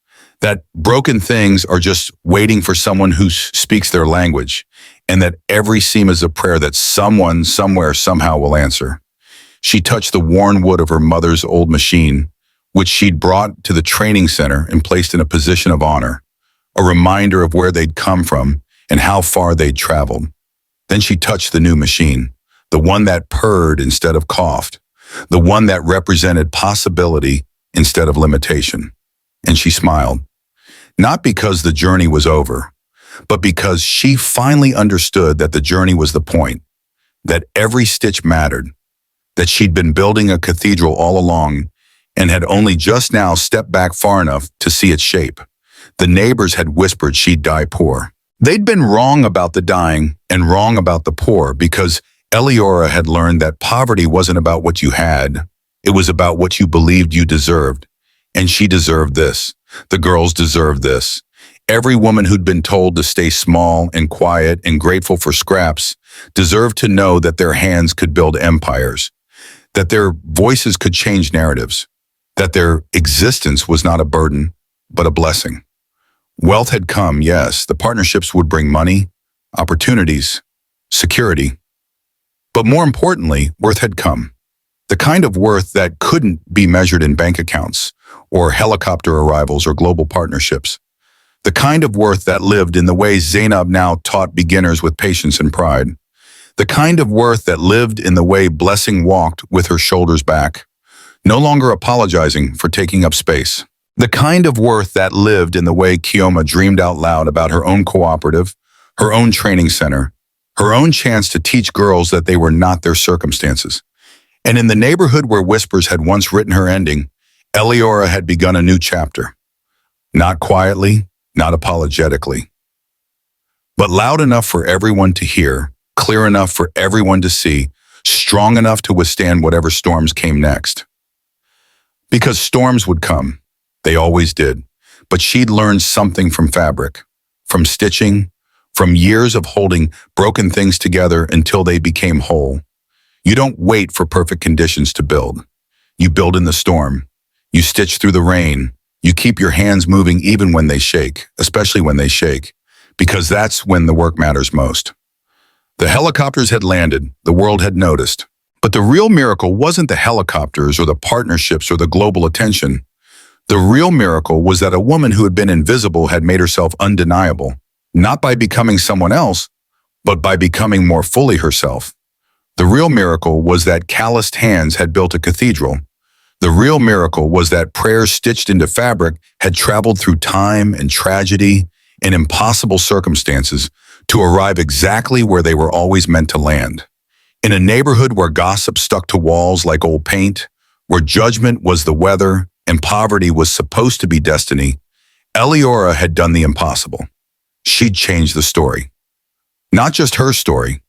that broken things are just waiting for someone who speaks their language, and that every seam is a prayer that someone, somewhere, somehow will answer. She touched the worn wood of her mother's old machine, which she'd brought to the training center and placed in a position of honor, a reminder of where they'd come from and how far they'd traveled. Then she touched the new machine, the one that purred instead of coughed, the one that represented possibility instead of limitation. And she smiled, not because the journey was over, but because she finally understood that the journey was the point, that every stitch mattered, that she'd been building a cathedral all along and had only just now stepped back far enough to see its shape. The neighbors had whispered she'd die poor. They'd been wrong about the dying and wrong about the poor because Eliora had learned that poverty wasn't about what you had. It was about what you believed you deserved. And she deserved this. The girls deserved this. Every woman who'd been told to stay small and quiet and grateful for scraps deserved to know that their hands could build empires, that their voices could change narratives, that their existence was not a burden, but a blessing. Wealth had come, yes, the partnerships would bring money, opportunities, security. But more importantly, worth had come. The kind of worth that couldn't be measured in bank accounts, or helicopter arrivals, or global partnerships. The kind of worth that lived in the way Zainab now taught beginners with patience and pride. The kind of worth that lived in the way Blessing walked with her shoulders back, no longer apologizing for taking up space. The kind of worth that lived in the way Kioma dreamed out loud about her own cooperative, her own training center, her own chance to teach girls that they were not their circumstances. And in the neighborhood where Whispers had once written her ending, Eliora had begun a new chapter. Not quietly, not apologetically, but loud enough for everyone to hear, clear enough for everyone to see, strong enough to withstand whatever storms came next. Because storms would come. They always did. But she'd learned something from fabric, from stitching, from years of holding broken things together until they became whole. You don't wait for perfect conditions to build. You build in the storm. You stitch through the rain. You keep your hands moving even when they shake, especially when they shake, because that's when the work matters most. The helicopters had landed. The world had noticed. But the real miracle wasn't the helicopters or the partnerships or the global attention. The real miracle was that a woman who had been invisible had made herself undeniable, not by becoming someone else, but by becoming more fully herself. The real miracle was that calloused hands had built a cathedral. The real miracle was that prayers stitched into fabric had traveled through time and tragedy and impossible circumstances to arrive exactly where they were always meant to land. In a neighborhood where gossip stuck to walls like old paint, where judgment was the weather and poverty was supposed to be destiny, Eliora had done the impossible. She'd changed the story. Not just her story,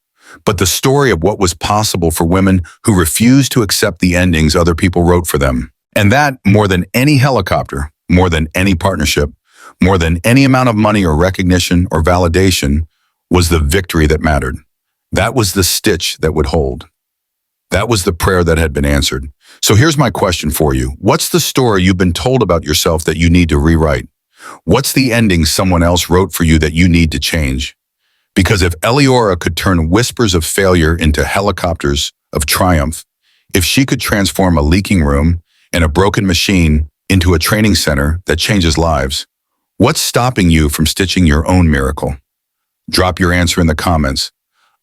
but the story of what was possible for women who refused to accept the endings other people wrote for them. And that, more than any helicopter, more than any partnership, more than any amount of money or recognition or validation, was the victory that mattered. That was the stitch that would hold. That was the prayer that had been answered. So here's my question for you. What's the story you've been told about yourself that you need to rewrite? What's the ending someone else wrote for you that you need to change? Because if Eliora could turn whispers of failure into helicopters of triumph, if she could transform a leaking room and a broken machine into a training center that changes lives, what's stopping you from stitching your own miracle? Drop your answer in the comments.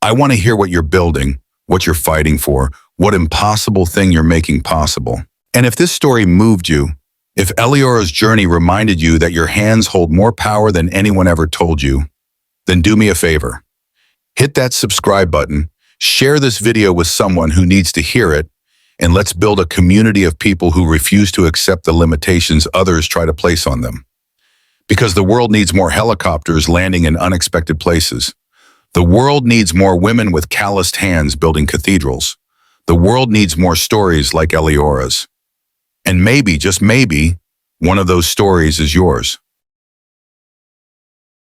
I want to hear what you're building, what you're fighting for, what impossible thing you're making possible. And if this story moved you, if Eliora's journey reminded you that your hands hold more power than anyone ever told you, then do me a favor. Hit that subscribe button, share this video with someone who needs to hear it, and let's build a community of people who refuse to accept the limitations others try to place on them. Because the world needs more helicopters landing in unexpected places. The world needs more women with calloused hands building cathedrals. The world needs more stories like Eliora's. And maybe, just maybe, one of those stories is yours.